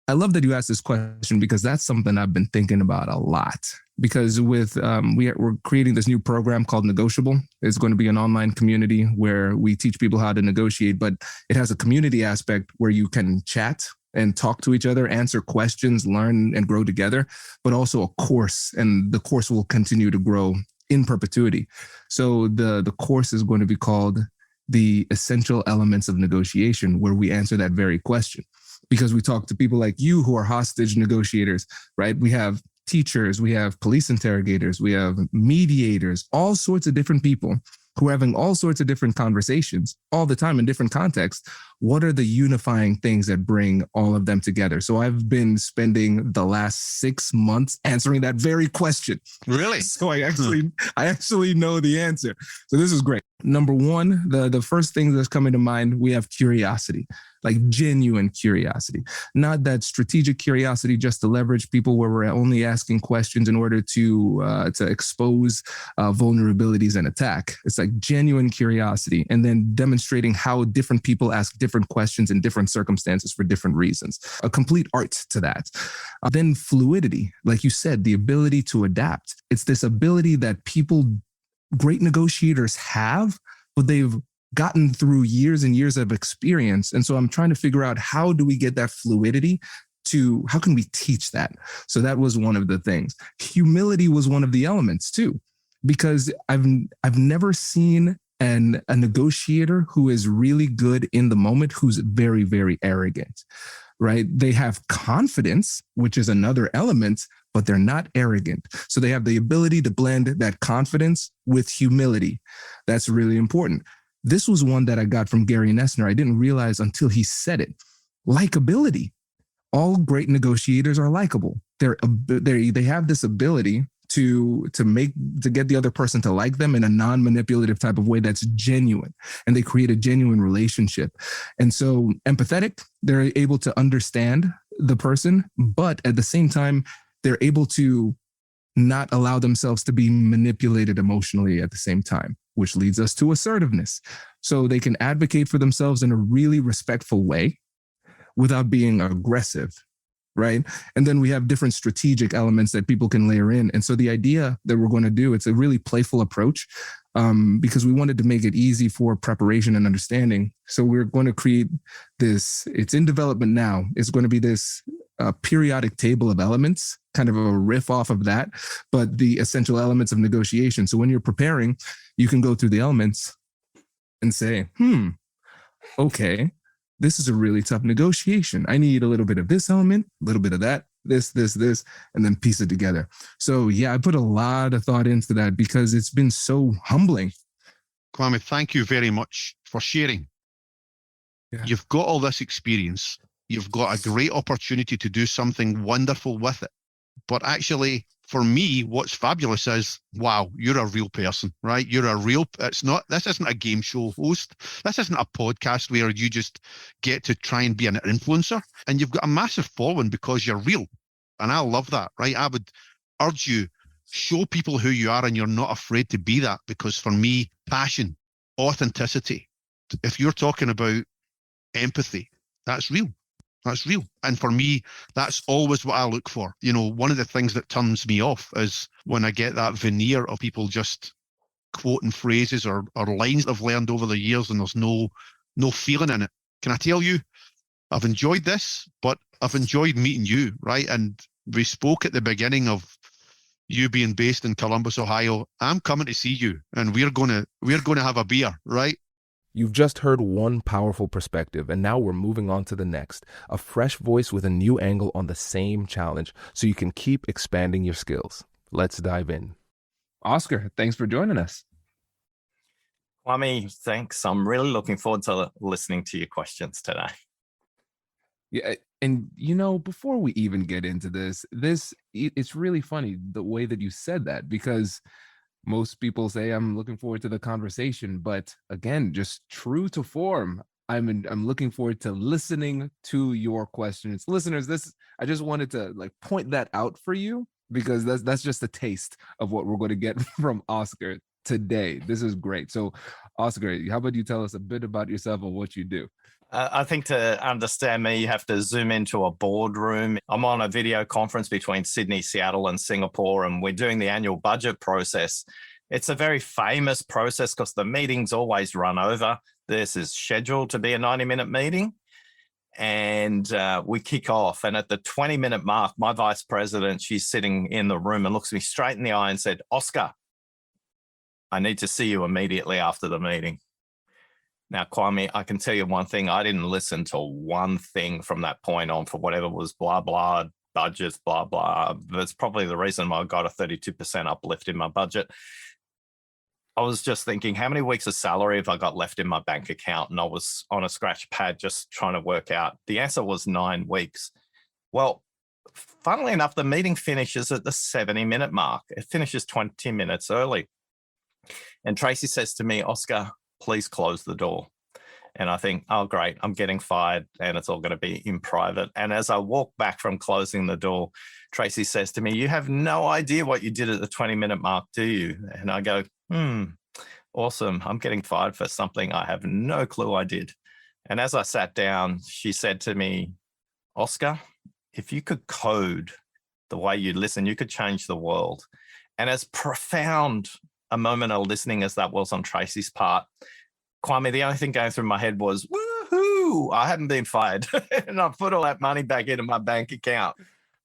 I love that you asked this question because that's something I've been thinking about a lot. Because with we're creating this new program called Negotiable. It's going to be an online community where we teach people how to negotiate, but it has a community aspect where you can chat and talk to each other, answer questions, learn and grow together, but also a course, and the course will continue to grow in perpetuity. So the course is going to be called The Essential Elements of Negotiation, where we answer that very question. Because we talk to people like you who are hostage negotiators, right? We have teachers, we have police interrogators, we have mediators, all sorts of different people who are having all sorts of different conversations all the time in different contexts. What are the unifying things that bring all of them together? So I've been spending the last 6 months answering that very question. Really? So I actually know the answer. So this is great. Number one, the first thing that's coming to mind, we have curiosity, like genuine curiosity, not that strategic curiosity just to leverage people where we're only asking questions in order to expose vulnerabilities and attack. It's like genuine curiosity, and then demonstrating how different people ask different questions in different circumstances for different reasons. A complete art to that. Then fluidity, like you said, the ability to adapt. It's this ability that great negotiators have, but they've gotten through years and years of experience. And so I'm trying to figure out, how do we get that fluidity how can we teach that? So that was one of the things. Humility was one of the elements too. because I've never seen a negotiator who is really good in the moment who's very, very arrogant, right? They have confidence, which is another element, but they're not arrogant. So they have the ability to blend that confidence with humility. That's really important. This was one that I got from Gary Nessner. I didn't realize until he said it. Likability. All great negotiators are likable. They have this ability to get the other person to like them in a non-manipulative type of way that's genuine, and they create a genuine relationship. And so empathetic, they're able to understand the person, but at the same time, they're able to not allow themselves to be manipulated emotionally at the same time, which leads us to assertiveness. So they can advocate for themselves in a really respectful way without being aggressive, right? And then we have different strategic elements that people can layer in. And so the idea that we're going to do, it's a really playful approach, because we wanted to make it easy for preparation and understanding. So we're going to create this, it's in development now. It's going to be this periodic table of elements, kind of a riff off of that, but the essential elements of negotiation. So when you're preparing, you can go through the elements and say, okay, this is a really tough negotiation. I need a little bit of this element, a little bit of that, this, and then piece it together. So yeah, I put a lot of thought into that because it's been so humbling. Kwame, thank you very much for sharing. Yeah. You've got all this experience. You've got a great opportunity to do something wonderful with it. But actually, for me, what's fabulous is, wow, you're a real person, right? You're a real, this isn't a game show host. This isn't a podcast where you just get to try and be an influencer. And you've got a massive following because you're real. And I love that, right? I would urge you, show people who you are and you're not afraid to be that, because for me, passion, authenticity, if you're talking about empathy, that's real. That's real. And for me, that's always what I look for. You know, one of the things that turns me off is when I get that veneer of people just quoting phrases or lines that I've learned over the years and there's no feeling in it. Can I tell you, I've enjoyed this, but I've enjoyed meeting you, right? And we spoke at the beginning of you being based in Columbus, Ohio. I'm coming to see you and we're gonna have a beer, right? You've just heard one powerful perspective, and now we're moving on to the next. A fresh voice with a new angle on the same challenge, so you can keep expanding your skills. Let's dive in. Oscar, thanks for joining us. Kwame, thanks. I'm really looking forward to listening to your questions today. Yeah, and you know, before we even get into this, it's really funny the way that you said that, because most people say I'm looking forward to the conversation, but again, just true to form, I'm looking forward to listening to your questions. Listeners, I just wanted to point that out for you, because that's just a taste of what we're going to get from Oscar today. This is great. So Oscar, how about you tell us a bit about yourself and what you do? I think to understand me, you have to zoom into a boardroom. I'm on a video conference between Sydney, Seattle, and Singapore, and we're doing the annual budget process. It's a very famous process because the meetings always run over. This is scheduled to be a 90-minute meeting, and we kick off. And at the 20-minute mark, my vice president, she's sitting in the room and looks me straight in the eye and said, "Oscar, I need to see you immediately after the meeting." Now, Kwame, I can tell you one thing. I didn't listen to one thing from that point on for whatever was blah, blah, budgets, blah, blah. That's probably the reason why I got a 32% uplift in my budget. I was just thinking, how many weeks of salary have I got left in my bank account? And I was on a scratch pad just trying to work out. The answer was 9 weeks. Well, funnily enough, the meeting finishes at the 70-minute mark. It finishes 20 minutes early. And Tracy says to me, "Oscar, please close the door." And I think, oh, great, I'm getting fired and it's all going to be in private. And as I walk back from closing the door, Tracy says to me, "You have no idea what you did at the 20-minute mark, do you?" And I go, awesome. I'm getting fired for something I have no clue I did. And as I sat down, she said to me, "Oscar, if you could code the way you listen, you could change the world." And as profound a moment of listening as that was on Tracy's part, Kwame, the only thing going through my head was, woohoo, I haven't been fired. And I put all that money back into my bank account.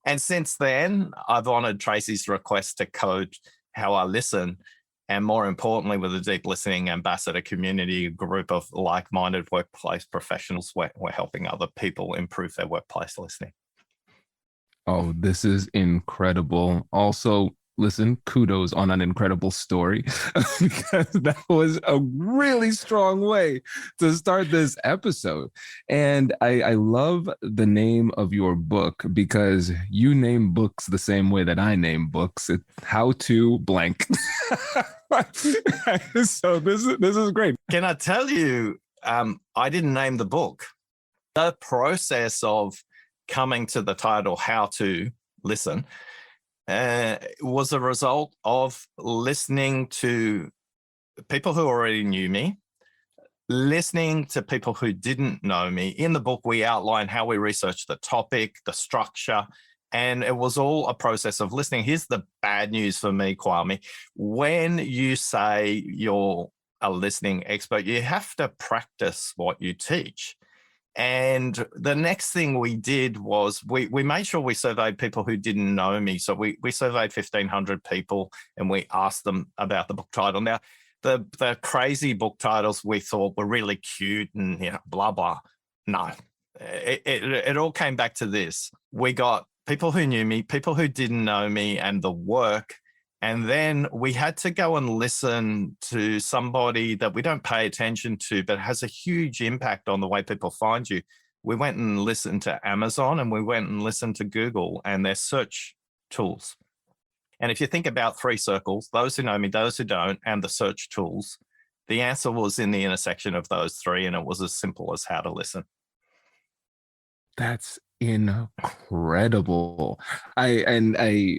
And since then, I've honored Tracy's request to code how I listen. And more importantly, with the Deep Listening Ambassador community, a group of like-minded workplace professionals, we're helping other people improve their workplace listening. Oh, this is incredible. Also, listen, kudos on an incredible story because that was a really strong way to start this episode. And I love the name of your book because you name books the same way that I name books. It's How to Blank. So this is great. Can I tell you, I didn't name the book. The process of coming to the title, How to Listen, was a result of listening to people who already knew me, listening to people who didn't know me. In the book, we outline how we researched the topic, the structure, and it was all a process of listening. Here's the bad news for me, Kwame. When you say you're a listening expert, you have to practice what you teach. And the next thing we did was we made sure we surveyed people who didn't know me. So we surveyed 1,500 people and we asked them about the book title. Now, the crazy book titles we thought were really cute and blah, blah. No, it all came back to this. We got people who knew me, people who didn't know me, and the work. And then we had to go and listen to somebody that we don't pay attention to, but has a huge impact on the way people find you. We went and listened to Amazon and we went and listened to Google and their search tools. And if you think about three circles, those who know me, those who don't, and the search tools, the answer was in the intersection of those three. And it was as simple as how to listen. That's incredible. I